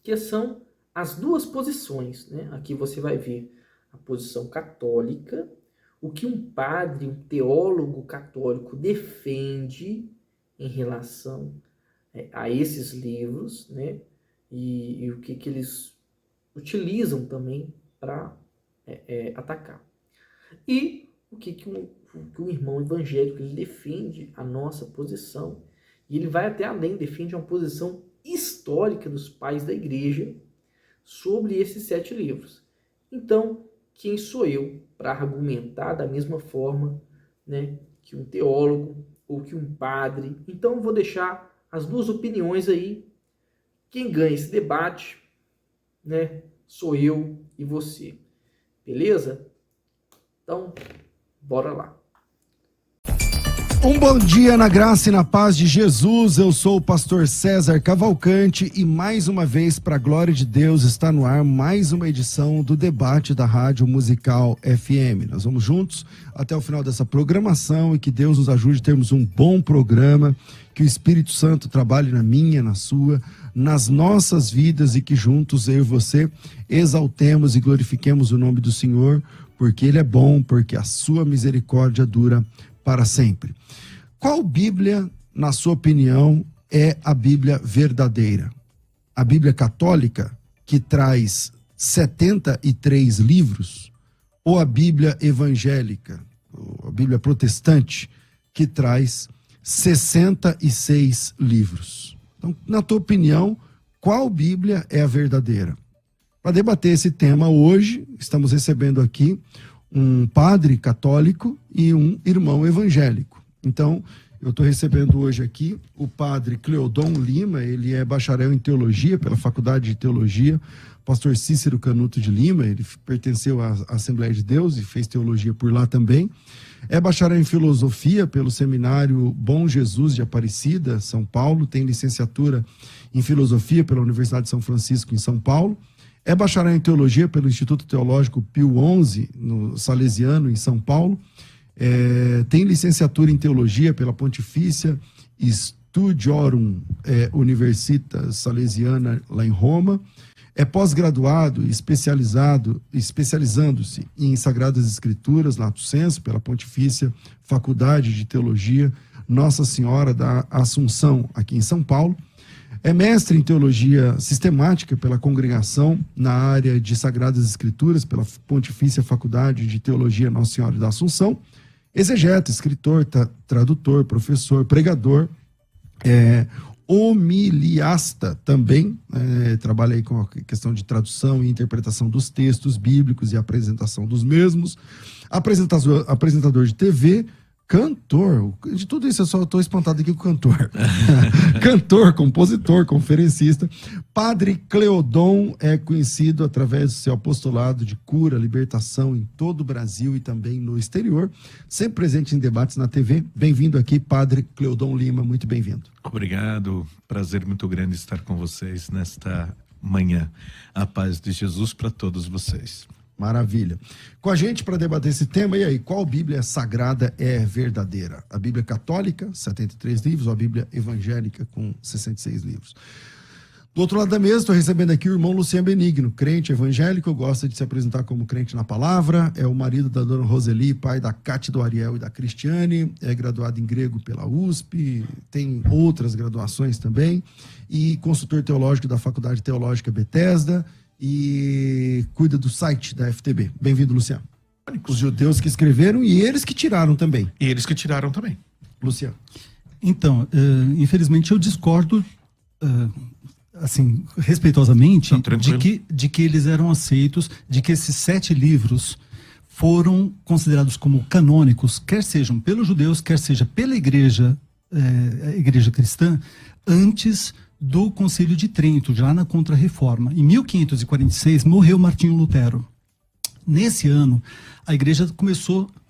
que são as duas posições, né? Aqui você vai ver a posição católica, o que um padre, um teólogo católico defende em relação a esses livros, né? E o que eles utilizam também para atacar. E o que o irmão evangélico ele defende a nossa posição, e ele vai até além, defende uma posição histórica dos pais da igreja sobre esses 7 livros. Então, quem sou eu para argumentar da mesma forma, né, que um teólogo ou que um padre? Então, vou deixar as duas opiniões aí. Quem ganha esse debate, né, sou eu e você. Beleza? Então, bora lá. Um bom dia na graça e na paz de Jesus. Eu sou o pastor César Cavalcante e mais uma vez, para a glória de Deus, está no ar mais uma edição do debate da Rádio Musical FM. Nós vamos juntos até o final dessa programação e que Deus nos ajude a termos um bom programa, que o Espírito Santo trabalhe na minha, na sua, nas nossas vidas e que juntos eu e você exaltemos e glorifiquemos o nome do Senhor, porque Ele é bom, porque a sua misericórdia dura para sempre. Qual Bíblia, na sua opinião, é a Bíblia verdadeira? A Bíblia católica, que traz 73 livros, ou a Bíblia evangélica, ou a Bíblia protestante, que traz 66 livros? Então, na tua opinião, qual Bíblia é a verdadeira? Para debater esse tema hoje, estamos recebendo aqui um padre católico e um irmão evangélico. Então, eu estou recebendo hoje aqui o padre Cleodon Lima, ele é bacharel em teologia pela Faculdade de Teologia, pastor Cícero Canuto de Lima, ele pertenceu à Assembleia de Deus e fez teologia por lá também. É bacharel em filosofia pelo Seminário Bom Jesus de Aparecida, São Paulo, tem licenciatura em filosofia pela Universidade de São Francisco, em São Paulo. É bacharel em teologia pelo Instituto Teológico Pio XI, no Salesiano, em São Paulo. Tem licenciatura em teologia pela Pontifícia Studiorum Universitas Salesiana, lá em Roma. É pós-graduado e especializando-se em Sagradas Escrituras, lato sensu, pela Pontifícia Faculdade de Teologia Nossa Senhora da Assunção, aqui em São Paulo. É mestre em Teologia Sistemática pela Congregação na área de Sagradas Escrituras, pela Pontifícia Faculdade de Teologia Nossa Senhora da Assunção. Exegeta, escritor, tradutor, professor, pregador, homiliasta também, trabalha aí com a questão de tradução e interpretação dos textos bíblicos e apresentação dos mesmos, apresentador de TV, cantor, de tudo isso eu só estou espantado aqui com cantor, cantor, compositor, conferencista. Padre Cleodon é conhecido através do seu apostolado de cura, libertação em todo o Brasil e também no exterior, sempre presente em debates na TV. Bem-vindo aqui, Padre Cleodon Lima, muito bem-vindo. Obrigado, prazer muito grande estar com vocês nesta manhã. A paz de Jesus para todos vocês. Maravilha. Com a gente para debater esse tema, e aí, qual Bíblia sagrada é verdadeira? A Bíblia católica, 73 livros, ou a Bíblia evangélica, com 66 livros? Do outro lado da mesa, estou recebendo aqui o irmão Luciano Benigno, crente evangélico, gosta de se apresentar como crente na palavra, é o marido da dona Roseli, pai da Cátia, do Ariel e da Cristiane, é graduado em grego pela USP, tem outras graduações também, e consultor teológico da Faculdade Teológica Bethesda, e cuida do site da FTB. Bem-vindo, Luciano. Os judeus que escreveram e eles que tiraram também. E eles que tiraram também. Luciano. Então, infelizmente eu discordo, assim, respeitosamente, de que eles eram aceitos, de que esses 7 livros foram considerados como canônicos, quer sejam pelos judeus, quer seja pela igreja cristã, antes do Concílio de Trento, já na Contra-Reforma. Em 1546, morreu Martinho Lutero. Nesse ano, a igreja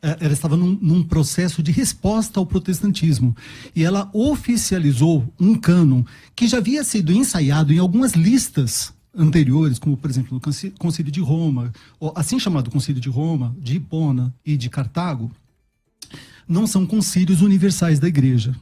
ela estava num processo de resposta ao protestantismo, e ela oficializou um cânon que já havia sido ensaiado em algumas listas anteriores, como, por exemplo, no Concílio de Roma, assim chamado Concílio de Roma, de Hipona e de Cartago. Não são concílios universais da igreja.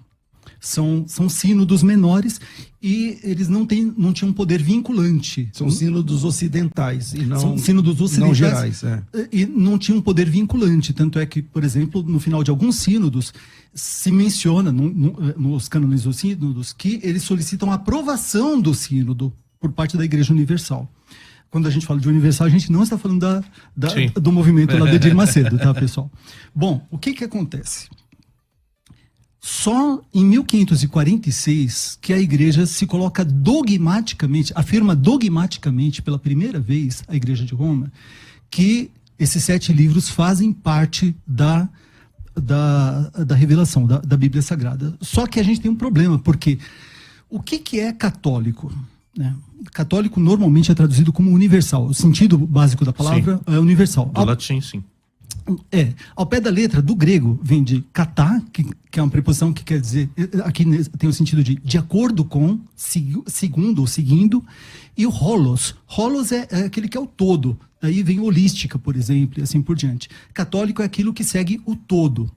São sínodos menores e eles não tinham poder vinculante. São sínodos ocidentais e não, são sínodos ocidentais, não gerais. E não tinham poder vinculante. Tanto é que, por exemplo, no final de alguns sínodos, se menciona nos cânones dos sínodos que eles solicitam a aprovação do sínodo por parte da Igreja Universal. Quando a gente fala de universal, a gente não está falando do movimento lá de Edir Macedo, tá, pessoal? Bom, o que acontece? Só em 1546 que a igreja se coloca dogmaticamente, afirma dogmaticamente pela primeira vez, a Igreja de Roma, que esses 7 livros fazem parte da revelação, da Bíblia Sagrada. Só que a gente tem um problema, porque o que é católico? Né? Católico normalmente é traduzido como universal. O sentido básico da palavra é universal. Do latim, sim. Ao pé da letra, do grego, vem de katá, que é uma preposição que quer dizer, aqui tem o sentido de acordo com, segundo ou seguindo, e o holos. Holos é aquele que é o todo. Daí vem holística, por exemplo, e assim por diante. Católico é aquilo que segue o todo.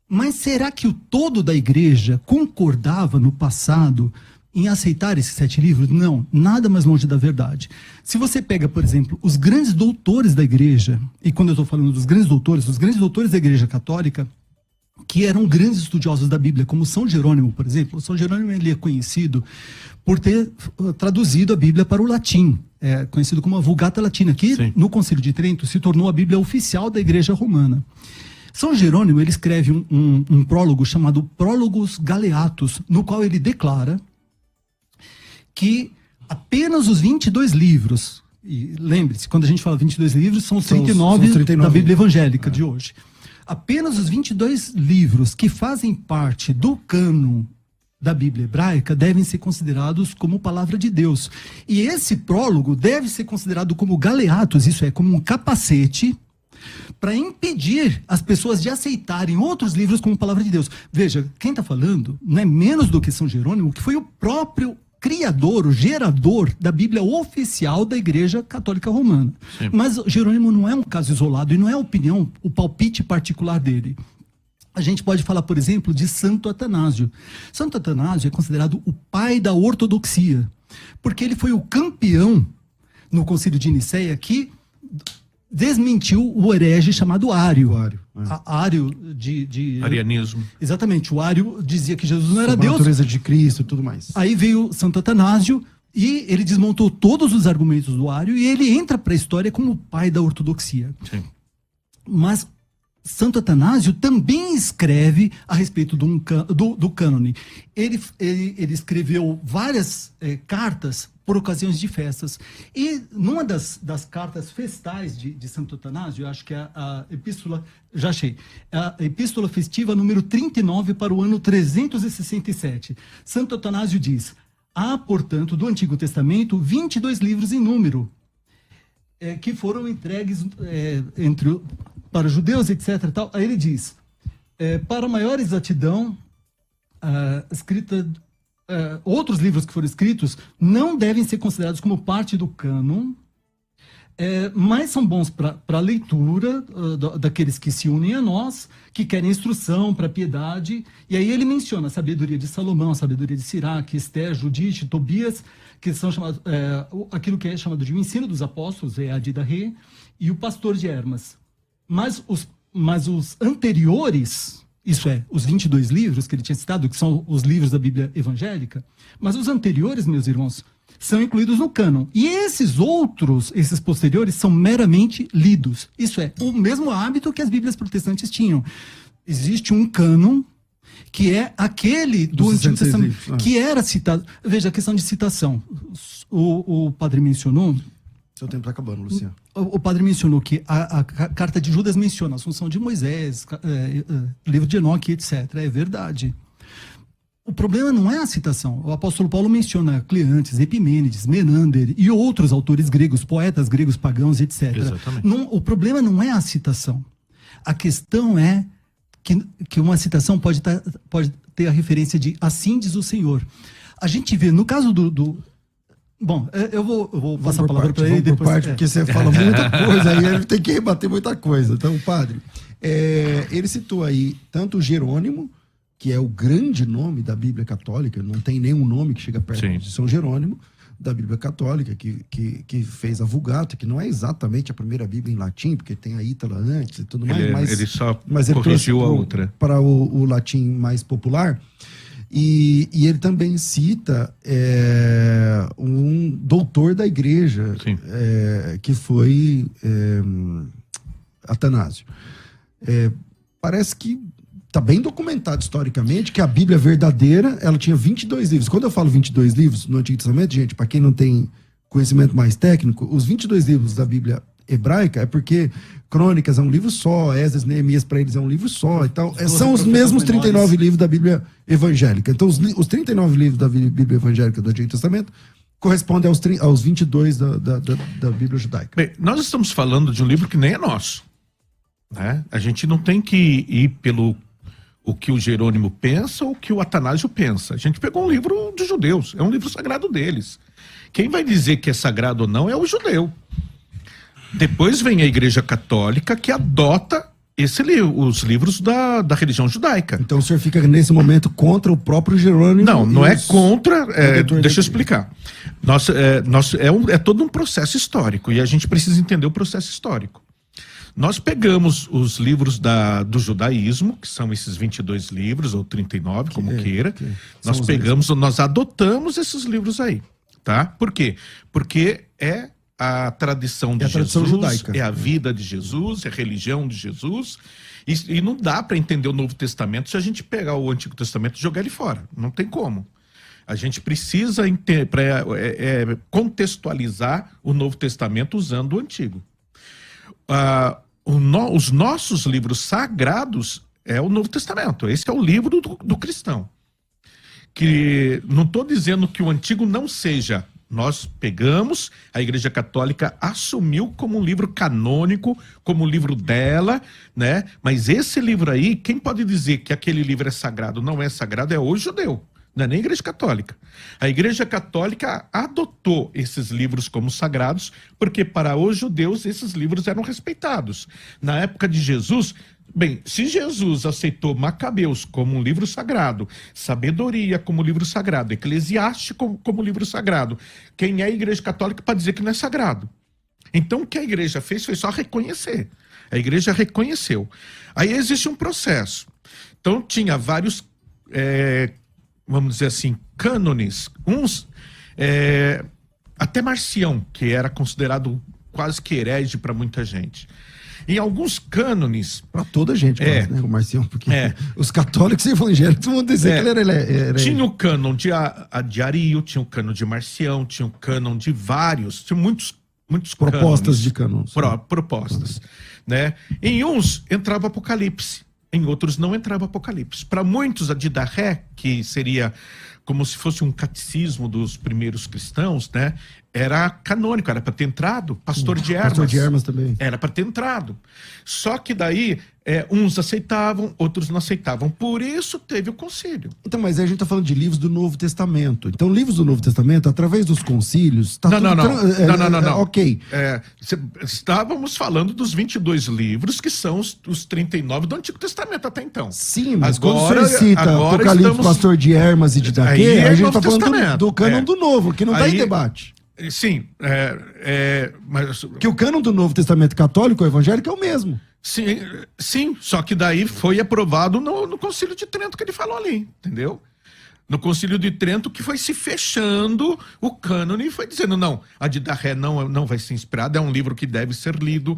Mas será que o todo da igreja concordava no passado em aceitar esses 7 livros? Não, nada mais longe da verdade. Se você pega, por exemplo, os grandes doutores da igreja, e quando eu estou falando dos grandes doutores da igreja católica, que eram grandes estudiosos da Bíblia, como São Jerônimo, por exemplo. São Jerônimo ele é conhecido por ter traduzido a Bíblia para o latim, conhecido como a Vulgata Latina, que no Concílio de Trento se tornou a Bíblia oficial da igreja romana. São Jerônimo ele escreve um prólogo chamado Prólogos Galeatos, no qual ele declara que apenas os 22 livros, e lembre-se, quando a gente fala 22 livros, são os 39 da Bíblia evangélica de hoje. Apenas os 22 livros que fazem parte do cânon da Bíblia hebraica devem ser considerados como palavra de Deus. E esse prólogo deve ser considerado como galeatos, isso é, como um capacete para impedir as pessoas de aceitarem outros livros como palavra de Deus. Veja, quem está falando não é menos do que São Jerônimo, que foi o próprio criador, o gerador da Bíblia oficial da Igreja Católica Romana. Sim. Mas Jerônimo não é um caso isolado e não é a opinião, o palpite particular dele. A gente pode falar, por exemplo, de Santo Atanásio. Santo Atanásio é considerado o pai da ortodoxia, porque ele foi o campeão no Concílio de Nicéia que desmentiu o herege chamado Ário. Ário de... Arianismo. Exatamente, o Ário dizia que Jesus não era Sobre a Deus. natureza de Cristo e tudo mais. Aí veio Santo Atanásio e ele desmontou todos os argumentos do Ário e ele entra para a história como o pai da ortodoxia. Sim. Mas Santo Atanásio também escreve a respeito do cânone. Ele escreveu várias cartas por ocasiões de festas. E numa das cartas festais de Santo Atanásio, eu acho que é a epístola, já achei, a epístola festiva número 39 para o ano 367. Santo Atanásio diz: há, portanto, do Antigo Testamento 22 livros em número, que foram entregues para os judeus, etc. Tal. Aí ele diz, para maior exatidão, outros livros que foram escritos não devem ser considerados como parte do cânon, mas são bons para a leitura daqueles que se unem a nós, que querem instrução para piedade. E aí ele menciona a sabedoria de Salomão, a sabedoria de Siraque, Esther, Judite, Tobias, que são chamados, aquilo que é chamado de o ensino dos apóstolos, Adi da Rê, e o pastor de Hermas. Mas os anteriores, isso é, os 22 livros que ele tinha citado, que são os livros da Bíblia evangélica, mas os anteriores, meus irmãos, são incluídos no cânon. E esses posteriores, são meramente lidos. Isso é, o mesmo hábito que as Bíblias protestantes tinham. Existe um cânon, que é aquele do Antigo Testamento, que era citado. Veja, a questão de citação. O padre mencionou... Seu tempo está acabando, Luciano. O padre mencionou que a carta de Judas menciona a assunção de Moisés, livro de Enoque, etc. É verdade. O problema não é a citação. O apóstolo Paulo menciona Cleantes, Epimênides, Menander e outros autores gregos, poetas gregos pagãos, etc. Exatamente. O problema não é a citação. A questão é que uma citação pode ter a referência de assim diz o Senhor. A gente vê, no caso Bom, eu vou passar a palavra para ele depois. Porque você fala muita coisa, aí ele tem que rebater muita coisa. Então, padre, ele citou aí tanto Jerônimo, que é o grande nome da Bíblia Católica, não tem nenhum nome que chega perto de São Jerônimo, da Bíblia Católica, que fez a Vulgata, que não é exatamente a primeira Bíblia em latim, porque tem a Ítala antes e tudo mais. Ele só ele corrigiu a outra. Para o latim mais popular. E ele também cita um doutor da igreja, que foi Atanásio. Parece que está bem documentado historicamente que a Bíblia verdadeira, ela tinha 22 livros. Quando eu falo 22 livros no Antigo Testamento, gente, para quem não tem conhecimento mais técnico, os 22 livros da Bíblia hebraica é porque Crônicas é um livro só, Esdras, Neemias para eles é um livro só e tal. São os mesmos 39 livros da Bíblia evangélica. Então, os 39 livros da Bíblia evangélica do Antigo Testamento correspondem aos 22 da Bíblia judaica. Bem, nós estamos falando de um livro que nem é nosso, né? A gente não tem que ir pelo o que o Jerônimo pensa ou o que o Atanásio pensa. A gente pegou um livro dos judeus, é um livro sagrado deles. Quem vai dizer que é sagrado ou não é o judeu. Depois vem a Igreja Católica, que adota os livros da religião judaica. Então o senhor fica nesse momento contra o próprio Jerônimo? Não é contra. Deixa eu explicar. É todo um processo histórico e a gente precisa entender o processo histórico. Nós pegamos os livros do judaísmo, que são esses 22 livros, ou 39, como queira. Nós adotamos esses livros aí, tá? Por quê? Porque é a tradição de Jesus, judaica. É a vida de Jesus, é a religião de Jesus, e não dá para entender o Novo Testamento se a gente pegar o Antigo Testamento e jogar ele fora, não tem como. A gente precisa contextualizar o Novo Testamento usando o Antigo. Os nossos livros sagrados é o Novo Testamento, esse é o livro do cristão. Que não estou dizendo que o Antigo não seja. Nós pegamos, a Igreja Católica assumiu como um livro canônico, como um livro dela, né? Mas esse livro aí, quem pode dizer que aquele livro é sagrado, não é sagrado, é o judeu. Não é nem a Igreja Católica. A Igreja Católica adotou esses livros como sagrados, porque para os judeus esses livros eram respeitados. Na época de Jesus, bem, se Jesus aceitou Macabeus como um livro sagrado, Sabedoria como livro sagrado, Eclesiástico como livro sagrado, quem é a Igreja Católica para dizer que não é sagrado? Então o que a igreja fez foi só reconhecer. A igreja reconheceu. Aí existe um processo. Então tinha vários, vamos dizer assim, cânones. Uns, até Marcião, que era considerado quase que herege para muita gente. Em alguns cânones... Para toda a gente, quase, né, o Marcião, porque os católicos e evangélicos vão dizer que ele era... Tinha o cânon de Ario, tinha o cânon de Marcião, tinha o cânon de vários, tinha muitos propostas de cânon. Propostas, né? Em uns entrava Apocalipse, em outros não entrava Apocalipse. Para muitos, a Didaché, que seria como se fosse um catecismo dos primeiros cristãos, né? Era canônico, era para ter entrado. Pastor de Hermas. Pastor de Hermas também. Era para ter entrado. Só que daí, uns aceitavam, outros não aceitavam. Por isso teve o concílio. Então, mas aí a gente está falando de livros do Novo Testamento. Então, livros do Novo Testamento, através dos concílios... Tá não. Ok. Estávamos falando dos 22 livros, que são os 39 do Antigo Testamento até então. Sim, mas quando você cita Apocalipse, Pastor de Hermas e Didaché, a gente está falando do cânon do Novo, que não está em debate. Sim, mas... Que o cânon do Novo Testamento católico ou evangélico é o mesmo. Sim, só que daí foi aprovado no Concílio de Trento que ele falou ali, entendeu? No Concílio de Trento que foi se fechando o cânone e foi dizendo, não, a Didaché não vai ser inspirada, é um livro que deve ser lido,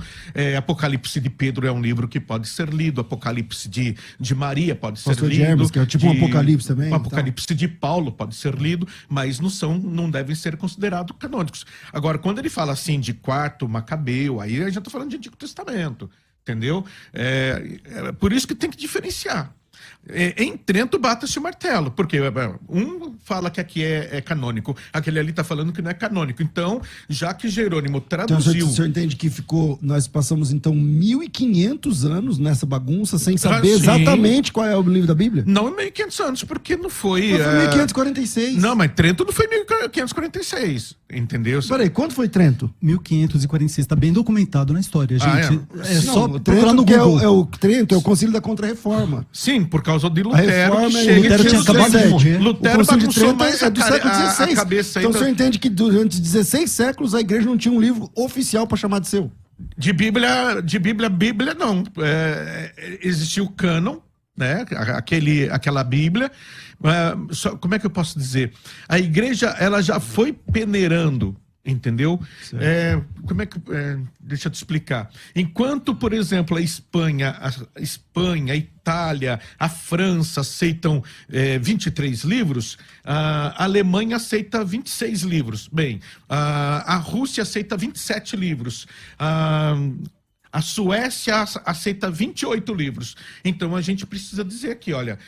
Apocalipse de Pedro é um livro que pode ser lido, Apocalipse de Maria pode ser Pastor lido. De Hermas, que é tipo um Apocalipse também. O Apocalipse de Paulo pode ser lido, mas não devem ser considerados canônicos. Agora, quando ele fala assim de quarto Macabeu, aí a gente está falando de Antigo Testamento, entendeu? Por isso que tem que diferenciar. Em Trento bata-se o martelo, porque um fala que aqui é canônico, aquele ali está falando que não é canônico. Então, já que Jerônimo traduziu... Então, o senhor entende que nós passamos então 1.500 anos nessa bagunça sem saber exatamente qual é o livro da Bíblia? Não 1.500 anos, porque não foi... Mas foi 1546. Não, mas Trento não foi 1546, entendeu? Peraí, quando foi Trento? 1546, está bem documentado na história, gente. Só procurar no Google. Trento é o Concílio da Contra-Reforma. Sim, por causa de Lutero. Lutero tinha acabado de morrer. Lutero o Concílio de Trento é do século XVI. Então você entende que durante 16 séculos a igreja não tinha um livro oficial para chamar de seu. De Bíblia não. Existia o cânon, né? Aquela Bíblia. Como é que eu posso dizer? A igreja ela já foi peneirando, entendeu? Deixa eu te explicar. Enquanto, por exemplo, a Espanha, a Itália, a França aceitam 23 livros, a Alemanha aceita 26 livros. Bem, a Rússia aceita 27 livros. A Suécia aceita 28 livros. Então a gente precisa dizer aqui, olha,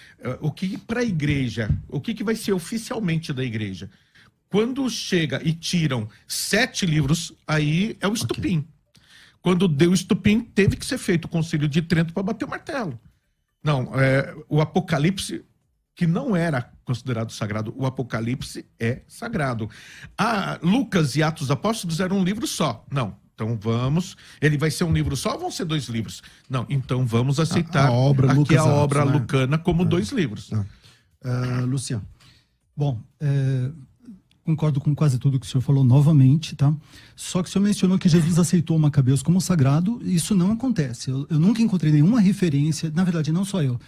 o que para a igreja, o que vai ser oficialmente da igreja? Quando chega e tiram 7 livros, aí é o estupim. Okay. Quando deu o estupim, teve que ser feito o Concílio de Trento para bater o martelo. Não, o Apocalipse, que não era considerado sagrado, o Apocalipse é sagrado. Lucas e Atos dos Apóstolos eram um livro só. Não, então ele vai ser um livro só ou vão ser 2 livros? Não, então vamos aceitar a obra lucana como 2 livros. Luciano. Bom, concordo com quase tudo que o senhor falou novamente, tá? Só que o senhor mencionou que Jesus aceitou Macabeus como sagrado, e isso não acontece. Eu nunca encontrei nenhuma referência, na verdade, não só eu.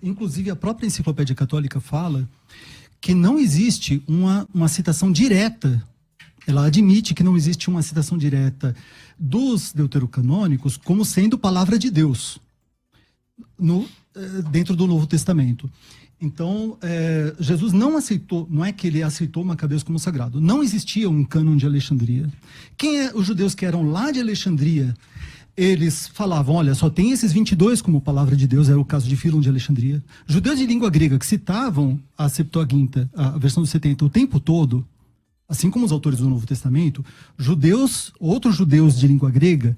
Inclusive, a própria Enciclopédia Católica fala que não existe uma citação direta. Ela admite que não existe uma citação direta dos deuterocanônicos como sendo palavra de Deus dentro do Novo Testamento. Então, Jesus não aceitou, não é que ele aceitou Macabeus como sagrado. Não existia um cânon de Alexandria. Os judeus que eram lá de Alexandria, eles falavam, olha, só tem esses 22 como palavra de Deus, era o caso de Fílon de Alexandria. Judeus de língua grega que citavam a Septuaginta, a versão dos 70, o tempo todo, assim como os autores do Novo Testamento, outros judeus de língua grega,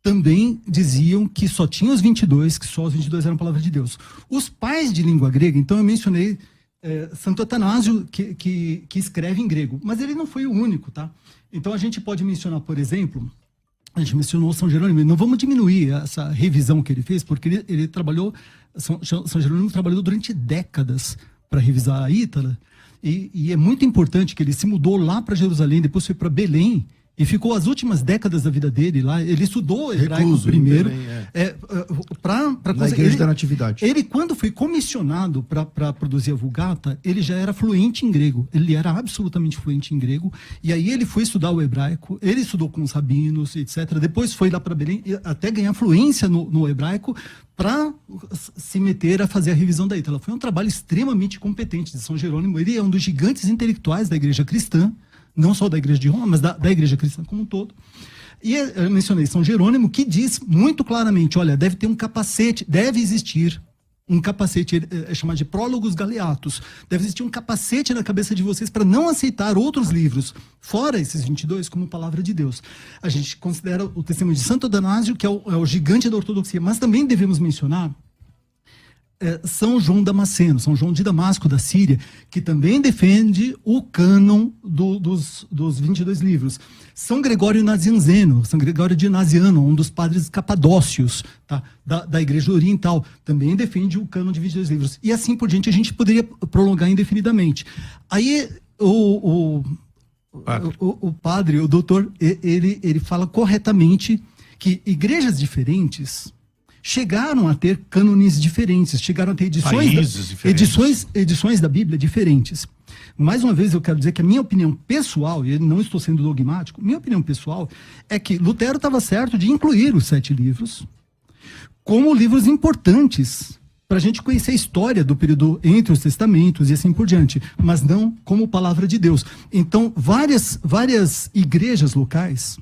também diziam que só tinha os 22, que só os 22 eram palavra de Deus. Os pais de língua grega, então eu mencionei Santo Atanásio que escreve em grego, mas ele não foi o único, tá? Então a gente pode mencionar, por exemplo, a gente mencionou São Jerônimo, não vamos diminuir essa revisão que ele fez, porque ele trabalhou, São Jerônimo trabalhou durante décadas para revisar a Ítala, e é muito importante que ele se mudou lá para Jerusalém, depois foi para Belém, e ficou as últimas décadas da vida dele lá. Ele estudou hebraico primeiro. Na Igreja da Natividade. Ele, quando foi comissionado para produzir a Vulgata, ele já era fluente em grego. Ele era absolutamente fluente em grego. E aí ele foi estudar o hebraico, ele estudou com os rabinos, etc. Depois foi lá para Belém, até ganhar fluência no hebraico, para se meter a fazer a revisão da Ítala. Foi um trabalho extremamente competente de São Jerônimo. Ele é um dos gigantes intelectuais da Igreja cristã, não só da Igreja de Roma, mas da Igreja cristã como um todo. E eu mencionei São Jerônimo, que diz muito claramente, olha, deve ter um capacete, deve existir um capacete, é chamado de prólogos galeatos, deve existir um capacete na cabeça de vocês para não aceitar outros livros, fora esses 22, como palavra de Deus. A gente considera o testemunho de Santo Atanásio, que é o gigante da ortodoxia, mas também devemos mencionar São João Damasceno, São João de Damasco, da Síria, que também defende o cânon dos 22 livros. São Gregório Nazianzeno, São Gregório de Naziano, um dos padres capadócios, tá, da Igreja Oriental, também defende o cânon de 22 livros. E assim por diante, a gente poderia prolongar indefinidamente. Aí o padre, o doutor, ele fala corretamente que igrejas diferentes chegaram a ter cânones diferentes, chegaram a ter edições da Bíblia diferentes. Mais uma vez, eu quero dizer que a minha opinião pessoal, e não estou sendo dogmático, minha opinião pessoal é que Lutero estava certo de incluir os 7 livros como livros importantes para a gente conhecer a história do período entre os testamentos e assim por diante, mas não como palavra de Deus. Então, várias igrejas locais,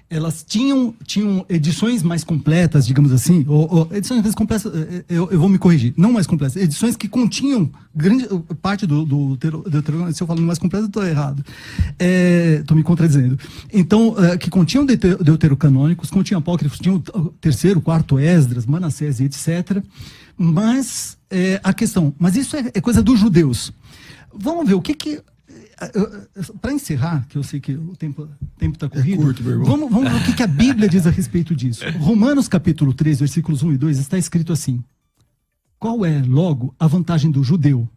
elas tinham edições mais completas, digamos assim, ou edições mais completas, eu vou me corrigir, não mais completas, edições que continham grande parte do Deuteronômio. Se eu falo mais completo, eu estou errado. Estou me contradizendo. Então, que continham deuterocanônicos, continham apócrifos, tinham o terceiro, quarto Esdras, Manassés e etc. Mas a questão, mas isso é coisa dos judeus. Vamos ver o que para encerrar, que eu sei que o tempo está corrido, curto, vamos ver o que a Bíblia diz a respeito disso. Romanos capítulo 3, versículos 1 e 2, está escrito assim: qual é, logo, a vantagem do judeu?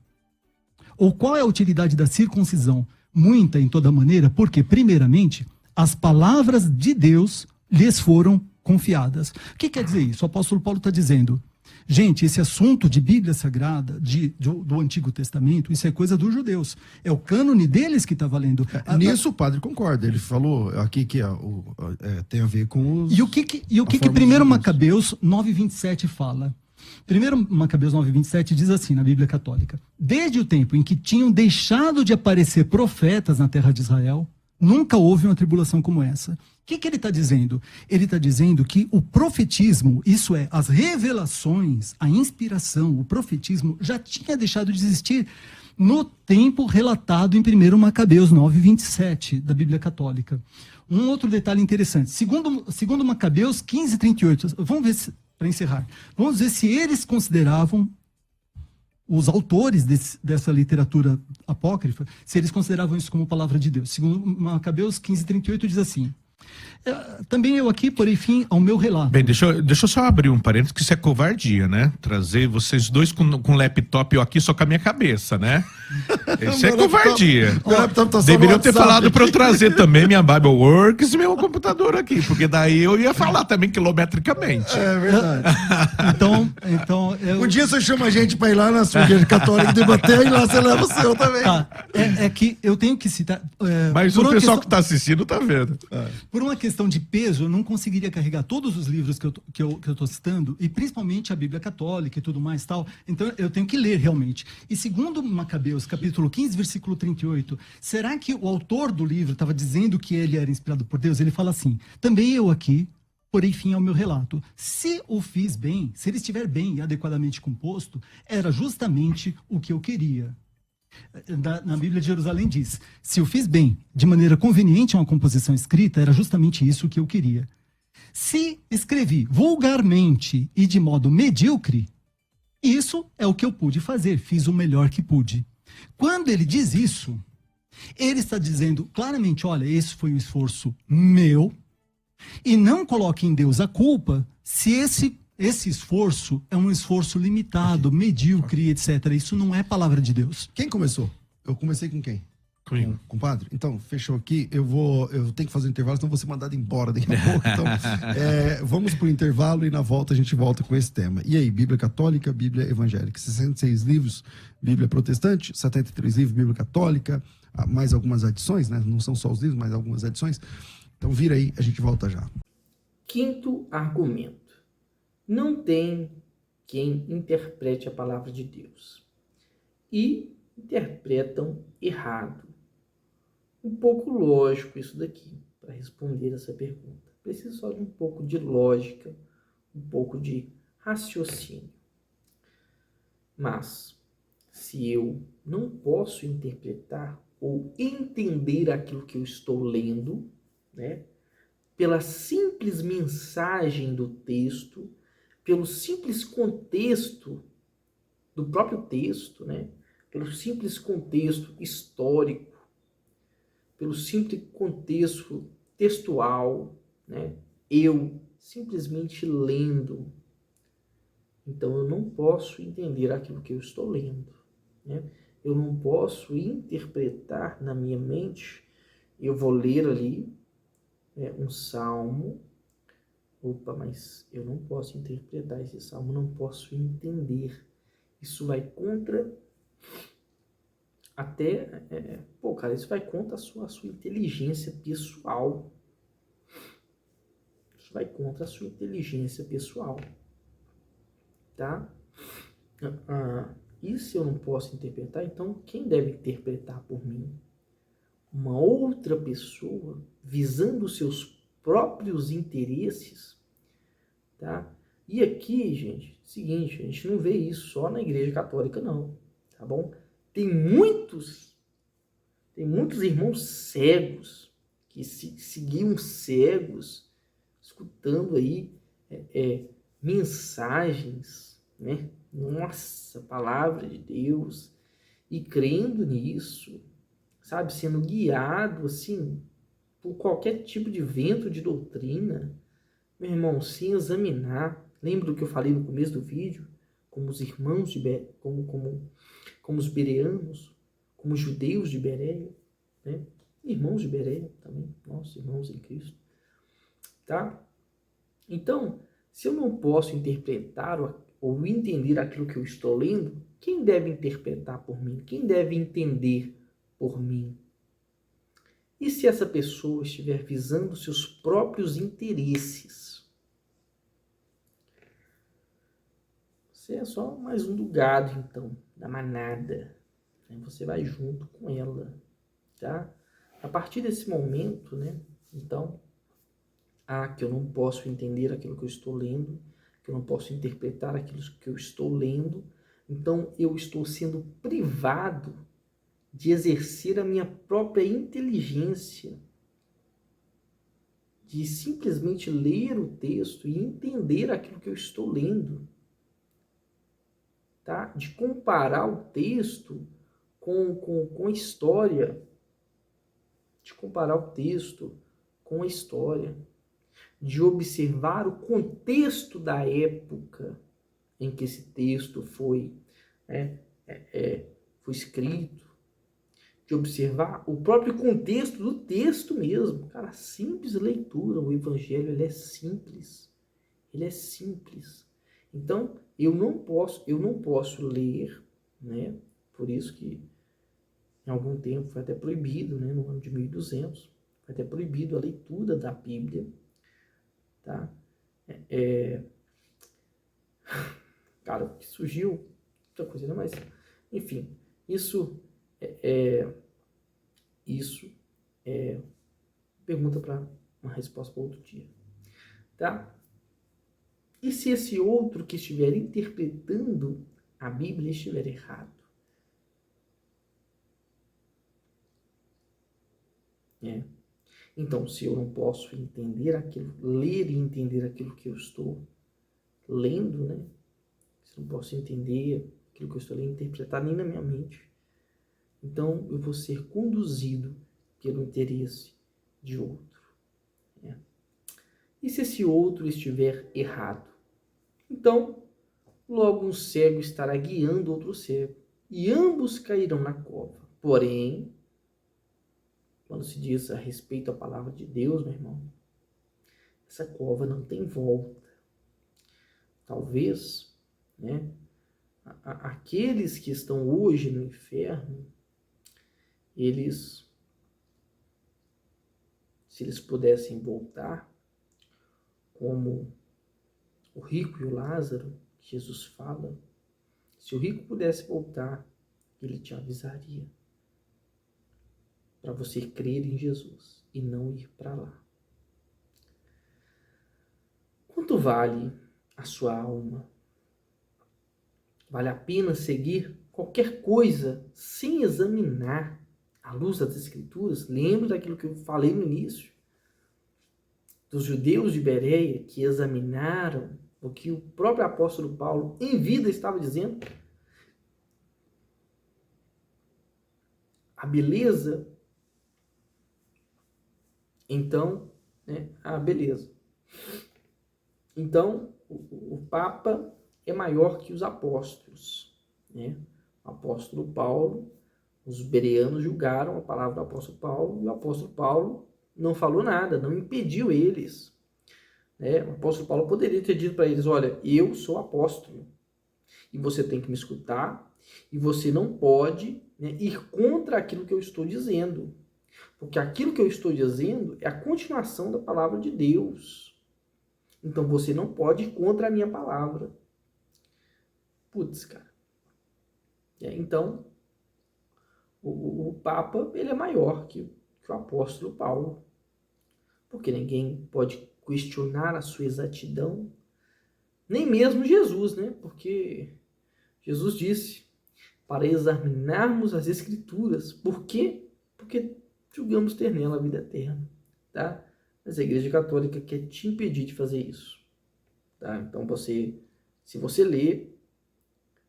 Ou qual é a utilidade da circuncisão? Muita em toda maneira, porque, primeiramente, as palavras de Deus lhes foram confiadas. O que quer dizer isso? O apóstolo Paulo está dizendo: gente, esse assunto de Bíblia Sagrada, do Antigo Testamento, isso é coisa dos judeus. É o cânone deles que está valendo. Nisso o padre concorda. Ele falou aqui que tem a ver com os... E o que 1 Macabeus 9:27 fala? 1 Macabeus 9:27 diz assim na Bíblia Católica: desde o tempo em que tinham deixado de aparecer profetas na terra de Israel, nunca houve uma tribulação como essa. O que ele está dizendo? Ele está dizendo que o profetismo, isso é, as revelações, a inspiração, o profetismo, já tinha deixado de existir no tempo relatado em 1 Macabeus 9:27 da Bíblia Católica. Um outro detalhe interessante, segundo Macabeus 15:38, vamos ver, para encerrar, vamos ver se eles consideravam, os autores dessa literatura apócrifa, se eles consideravam isso como palavra de Deus. Segundo Macabeus 15:38 diz assim: também eu aqui porei fim ao meu relato. Bem, deixa eu só abrir um parênteses, que isso é covardia, né? Trazer vocês dois com laptop, eu aqui só com a minha cabeça, né? Isso é covardia. Deveriam ter falado para eu trazer também minha Bible Works e meu computador aqui, porque daí eu ia falar também quilometricamente. É verdade. Então Um dia você chama a gente para ir lá na sua igreja católica debater, e lá você leva o seu também. Tá. É que eu tenho que citar... Mas o pessoal que está assistindo tá vendo. Por uma questão de peso, eu não conseguiria carregar todos os livros que eu estou citando, e principalmente a Bíblia Católica e tudo mais tal. Então eu tenho que ler realmente. E segundo Macabeus, capítulo 15, versículo 38, será que o autor do livro estava dizendo que ele era inspirado por Deus? Ele fala assim: também eu aqui porei fim ao meu relato. Se o fiz bem, se ele estiver bem e adequadamente composto, era justamente o que eu queria. Na Bíblia de Jerusalém diz: se eu fiz bem, de maneira conveniente a uma composição escrita, era justamente isso que eu queria. Se escrevi vulgarmente e de modo medíocre, Isso é o que eu pude fazer, fiz o melhor que pude. Quando ele diz isso, ele está dizendo claramente, olha, esse foi um esforço meu, e não coloque em Deus a culpa se esse esforço é um esforço limitado, medíocre, etc. Isso não é palavra de Deus. Quem começou? Eu comecei com quem? Comigo. Com o padre? Então, fechou aqui. Eu tenho que fazer um intervalo, senão vou ser mandado embora daqui a pouco. Então, vamos pro intervalo e na volta a gente volta com esse tema. E aí, Bíblia Católica, Bíblia Evangélica. 66 livros, Bíblia Protestante, 73 livros, Bíblia Católica, mais algumas adições, né? Não são só os livros, mas algumas adições. Então, vira aí, a gente volta já. Quinto argumento. Não tem quem interprete a palavra de Deus. E interpretam errado. Um pouco lógico isso daqui, para responder essa pergunta. Precisa só de um pouco de lógica, um pouco de raciocínio. Mas, se eu não posso interpretar ou entender aquilo que eu estou lendo, né, pela simples mensagem do texto, pelo simples contexto do próprio texto, né, pelo simples contexto histórico, pelo simples contexto textual, né? Eu simplesmente lendo. Então eu não posso entender aquilo que eu estou lendo, né? Eu não posso interpretar na minha mente. Eu vou ler ali um salmo. Opa, mas eu não posso interpretar esse salmo, não posso entender. Isso vai contra cara, isso vai contra a sua inteligência pessoal. Isso vai contra a sua inteligência pessoal. Tá? E se eu não posso interpretar, então quem deve interpretar por mim? Uma outra pessoa visando seus próprios interesses, tá? E aqui, gente, seguinte, a gente não vê isso só na Igreja Católica, não, tá bom? Tem muitos irmãos cegos que seguiam cegos, escutando aí mensagens, né? Nossa, palavra de Deus, e crendo nisso, sabe? Sendo guiado, assim, por qualquer tipo de vento de doutrina, meu irmão, sem examinar. Lembra do que eu falei no começo do vídeo? Como os irmãos como os bereanos, como os judeus de Bereia, né? Irmãos de Bereia também, nossos irmãos em Cristo, tá? Então, se eu não posso interpretar ou entender aquilo que eu estou lendo, quem deve interpretar por mim? Quem deve entender por mim? E se essa pessoa estiver visando seus próprios interesses? Você é só mais um do gado, então, da manada. Você vai junto com ela, tá? A partir desse momento, né? Então, que eu não posso entender aquilo que eu estou lendo, que eu não posso interpretar aquilo que eu estou lendo, então eu estou sendo privado de exercer a minha própria inteligência, de simplesmente ler o texto e entender aquilo que eu estou lendo, tá? De comparar o texto com a história, de comparar o texto com a história, de observar o contexto da época em que esse texto foi escrito, de observar o próprio contexto do texto mesmo. Cara, simples leitura, o evangelho ele é simples. Ele é simples. Então, eu não posso ler, né? Por isso que em algum tempo foi até proibido, né? No ano de 1200, foi até proibido a leitura da Bíblia, tá? Cara, que surgiu outra coisa, né? Mas, enfim, isso é pergunta para uma resposta para outro dia, tá? E se esse outro que estiver interpretando a Bíblia estiver errado? Então, se eu não posso entender aquilo, ler e entender aquilo que eu estou lendo, né? se não posso entender aquilo que eu estou lendo, interpretar nem na minha mente, então eu vou ser conduzido pelo interesse de outro. Né? E se esse outro estiver errado? Então, logo um cego estará guiando outro cego, e ambos cairão na cova. Porém, quando se diz a respeito à palavra de Deus, meu irmão, essa cova não tem volta. Talvez, né, aqueles que estão hoje no inferno, se eles pudessem voltar, como o rico e o Lázaro, que Jesus fala, se o rico pudesse voltar, ele te avisaria para você crer em Jesus e não ir para lá. Quanto vale a sua alma? Vale a pena seguir qualquer coisa sem examinar à luz das Escrituras? Lembra daquilo que eu falei no início? Dos judeus de Bereia que examinaram o que o próprio apóstolo Paulo em vida estava dizendo? A beleza, então, né? Beleza. Então, o Papa é maior que os apóstolos, né? O apóstolo Paulo, os bereanos julgaram a palavra do apóstolo Paulo, e o apóstolo Paulo não falou nada, não impediu eles. Né? O apóstolo Paulo poderia ter dito para eles, olha, eu sou apóstolo, e você tem que me escutar, e você não pode, né, ir contra aquilo que eu estou dizendo, porque aquilo que eu estou dizendo é a continuação da palavra de Deus. Então você não pode ir contra a minha palavra. Putz, cara. Então, o Papa, ele é maior que o apóstolo Paulo. Porque ninguém pode questionar a sua exatidão. Nem mesmo Jesus, né? Porque Jesus disse para examinarmos as Escrituras. Por quê? Porque julgamos ter nela a vida eterna. Tá? Mas a Igreja Católica quer te impedir de fazer isso. Tá? Então, se você lê,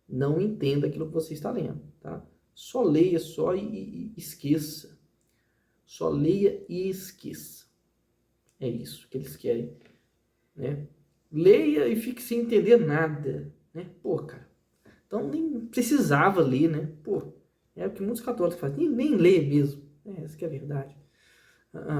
não entenda aquilo que você está lendo. Tá? Só leia, e esqueça. Só leia e esqueça. É isso que eles querem. Né? Leia e fique sem entender nada. Né? Pô, cara. Então, nem precisava ler, né? Pô, é o que muitos católicos fazem. Nem lê mesmo. Essa que é a verdade.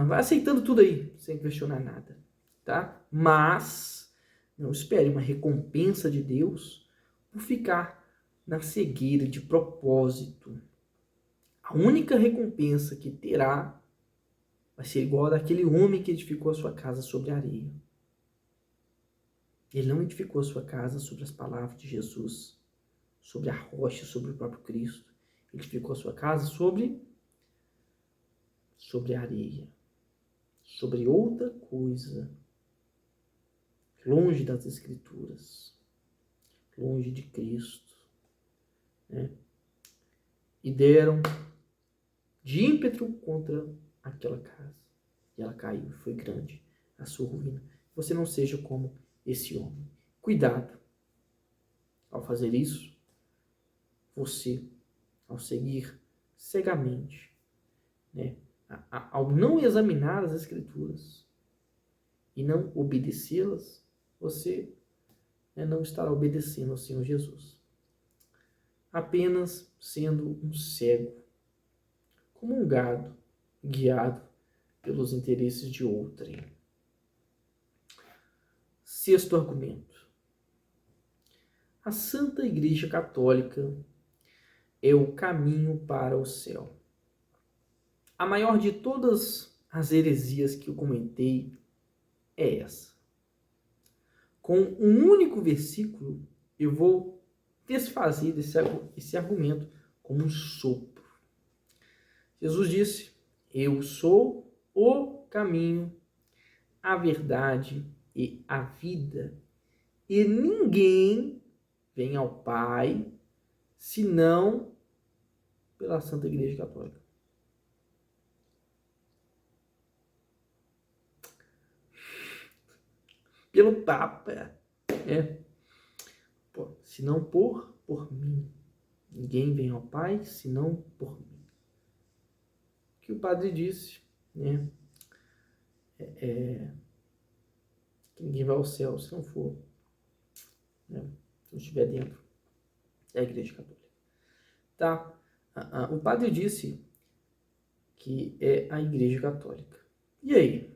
Vai aceitando tudo aí, sem questionar nada, tá? Mas não espere uma recompensa de Deus por ficar na cegueira de propósito. A única recompensa que terá vai ser igual a daquele homem que edificou a sua casa sobre a areia. Ele não edificou a sua casa sobre as palavras de Jesus, sobre a rocha, sobre o próprio Cristo. Ele edificou a sua casa sobre a areia, sobre outra coisa, longe das Escrituras, longe de Cristo, né? E deram de ímpeto contra aquela casa, e ela caiu, foi grande a sua ruína. Você não seja como esse homem. Cuidado, ao fazer isso, você, ao seguir cegamente, né, ao não examinar as Escrituras e não obedecê-las, você, né, não estará obedecendo ao Senhor Jesus. Apenas sendo um cego, como um gado guiado pelos interesses de outrem. Sexto argumento. A Santa Igreja Católica é o caminho para o céu. A maior de todas as heresias que eu comentei é essa. Com um único versículo, eu vou desfazer esse argumento como um sopro. Jesus disse, eu sou o caminho, a verdade e a vida. E ninguém vem ao Pai senão pela Santa Igreja Católica. Pelo Papa. senão por mim. Ninguém vem ao Pai, senão por mim. O que o padre disse, né? Que ninguém vai ao céu se não for, né? Se não estiver dentro da Igreja Católica. Tá? O padre disse que é a Igreja Católica. E aí?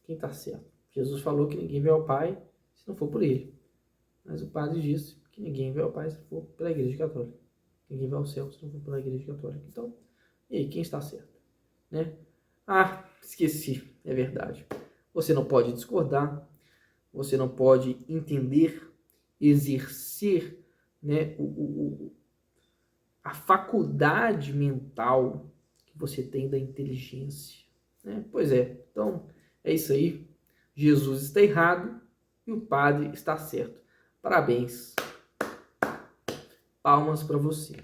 Quem está certo? Jesus falou que ninguém vai ao Pai se não for por ele. Mas o padre disse que ninguém vai ao Pai se não for pela Igreja Católica. Ninguém vai ao céu se não for pela Igreja Católica. Então, e aí? Quem está certo? Né? Esqueci. É verdade. Você não pode discordar. Você não pode entender, exercer, né, a faculdade mental que você tem da inteligência. Né? Pois é. Então, é isso aí. Jesus está errado e o padre está certo. Parabéns. Palmas para você.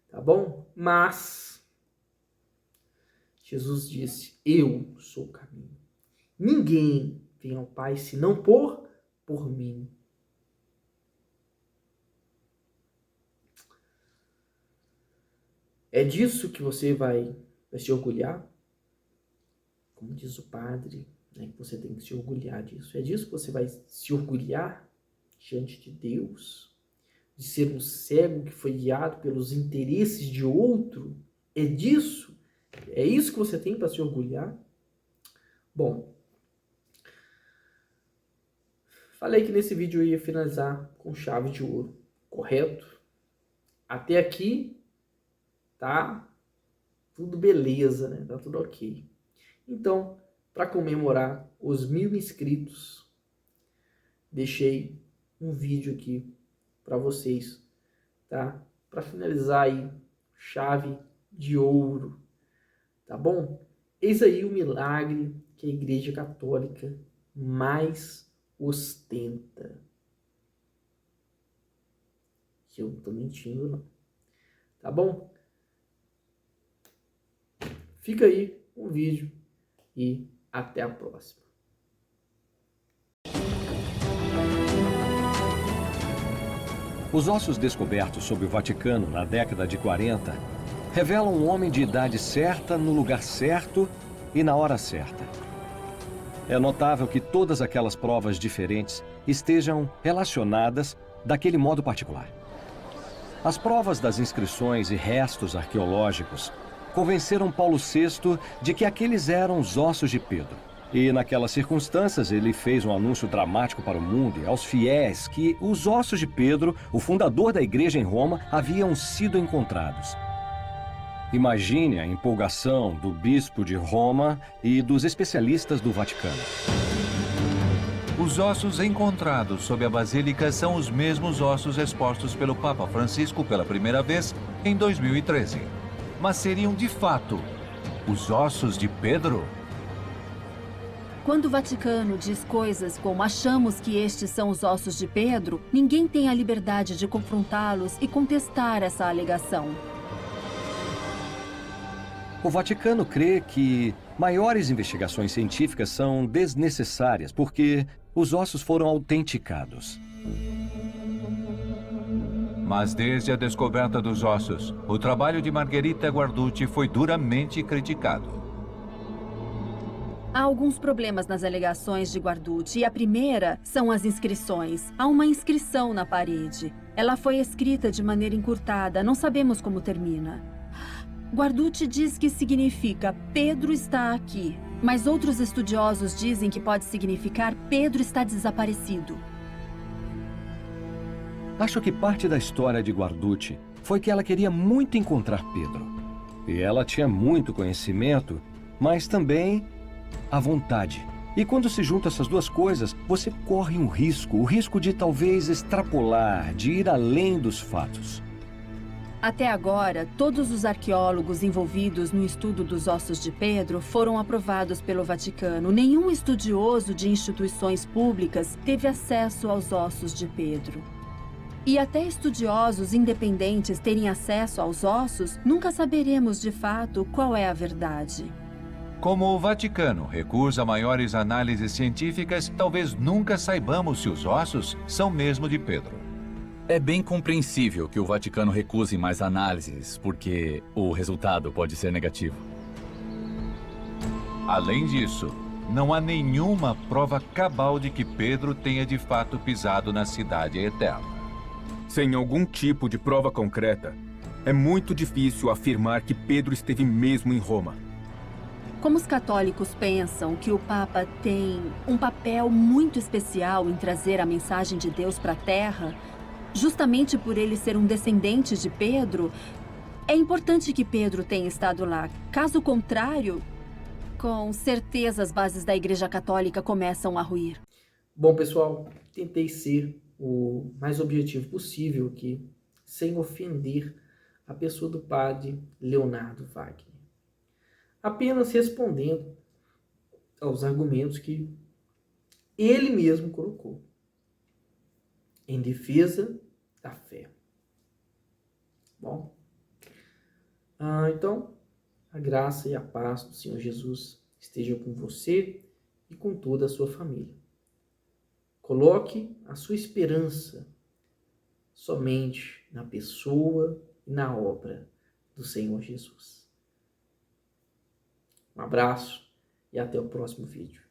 Tá bom? Mas Jesus disse: eu sou o caminho. Ninguém vem ao Pai senão por mim. É disso que você vai se orgulhar? Como diz o padre, né, que você tem que se orgulhar disso. É disso que você vai se orgulhar diante de Deus? De ser um cego que foi guiado pelos interesses de outro? É disso? É isso que você tem para se orgulhar? Bom, falei que nesse vídeo eu ia finalizar com chave de ouro, correto? Até aqui tá tudo beleza, né? Tá tudo ok. Então, para comemorar os 1000 inscritos, deixei um vídeo aqui para vocês, tá? Para finalizar aí, chave de ouro, tá bom? Eis aí o milagre que a Igreja Católica mais ostenta. Que eu não tô mentindo, não. Tá bom? Fica aí o vídeo e até a próxima. Os ossos descobertos sob o Vaticano na década de 40 revelam um homem de idade certa no lugar certo e na hora certa. É notável que todas aquelas provas diferentes estejam relacionadas daquele modo particular. As provas das inscrições e restos arqueológicos convenceram Paulo VI de que aqueles eram os ossos de Pedro. E naquelas circunstâncias ele fez um anúncio dramático para o mundo e aos fiéis que os ossos de Pedro, o fundador da igreja em Roma, haviam sido encontrados. Imagine a empolgação do bispo de Roma e dos especialistas do Vaticano. Os ossos encontrados sob a basílica são os mesmos ossos expostos pelo Papa Francisco pela primeira vez em 2013. Mas seriam de fato os ossos de Pedro? Quando o Vaticano diz coisas como achamos que estes são os ossos de Pedro, ninguém tem a liberdade de confrontá-los e contestar essa alegação. O Vaticano crê que maiores investigações científicas são desnecessárias porque os ossos foram autenticados. Mas desde a descoberta dos ossos, o trabalho de Margherita Guarducci foi duramente criticado. Há alguns problemas nas alegações de Guarducci e a primeira são as inscrições. Há uma inscrição na parede. Ela foi escrita de maneira encurtada, não sabemos como termina. Guarducci diz que significa Pedro está aqui, mas outros estudiosos dizem que pode significar Pedro está desaparecido. Acho que parte da história de Guarducci foi que ela queria muito encontrar Pedro. E ela tinha muito conhecimento, mas também a vontade. E quando se junta essas duas coisas, você corre um risco, o risco de talvez extrapolar, de ir além dos fatos. Até agora, todos os arqueólogos envolvidos no estudo dos ossos de Pedro foram aprovados pelo Vaticano. Nenhum estudioso de instituições públicas teve acesso aos ossos de Pedro. E até estudiosos independentes terem acesso aos ossos, nunca saberemos de fato qual é a verdade. Como o Vaticano recusa maiores análises científicas, talvez nunca saibamos se os ossos são mesmo de Pedro. É bem compreensível que o Vaticano recuse mais análises, porque o resultado pode ser negativo. Além disso, não há nenhuma prova cabal de que Pedro tenha de fato pisado na cidade eterna. Sem algum tipo de prova concreta, é muito difícil afirmar que Pedro esteve mesmo em Roma. Como os católicos pensam que o Papa tem um papel muito especial em trazer a mensagem de Deus para a Terra, justamente por ele ser um descendente de Pedro, é importante que Pedro tenha estado lá. Caso contrário, com certeza as bases da Igreja Católica começam a ruir. Bom, pessoal, tentei ser o mais objetivo possível aqui, sem ofender a pessoa do padre Leonardo Wagner. Apenas respondendo aos argumentos que ele mesmo colocou em defesa da fé. Bom, então, a graça e a paz do Senhor Jesus estejam com você e com toda a sua família. Coloque a sua esperança somente na pessoa e na obra do Senhor Jesus. Um abraço e até o próximo vídeo.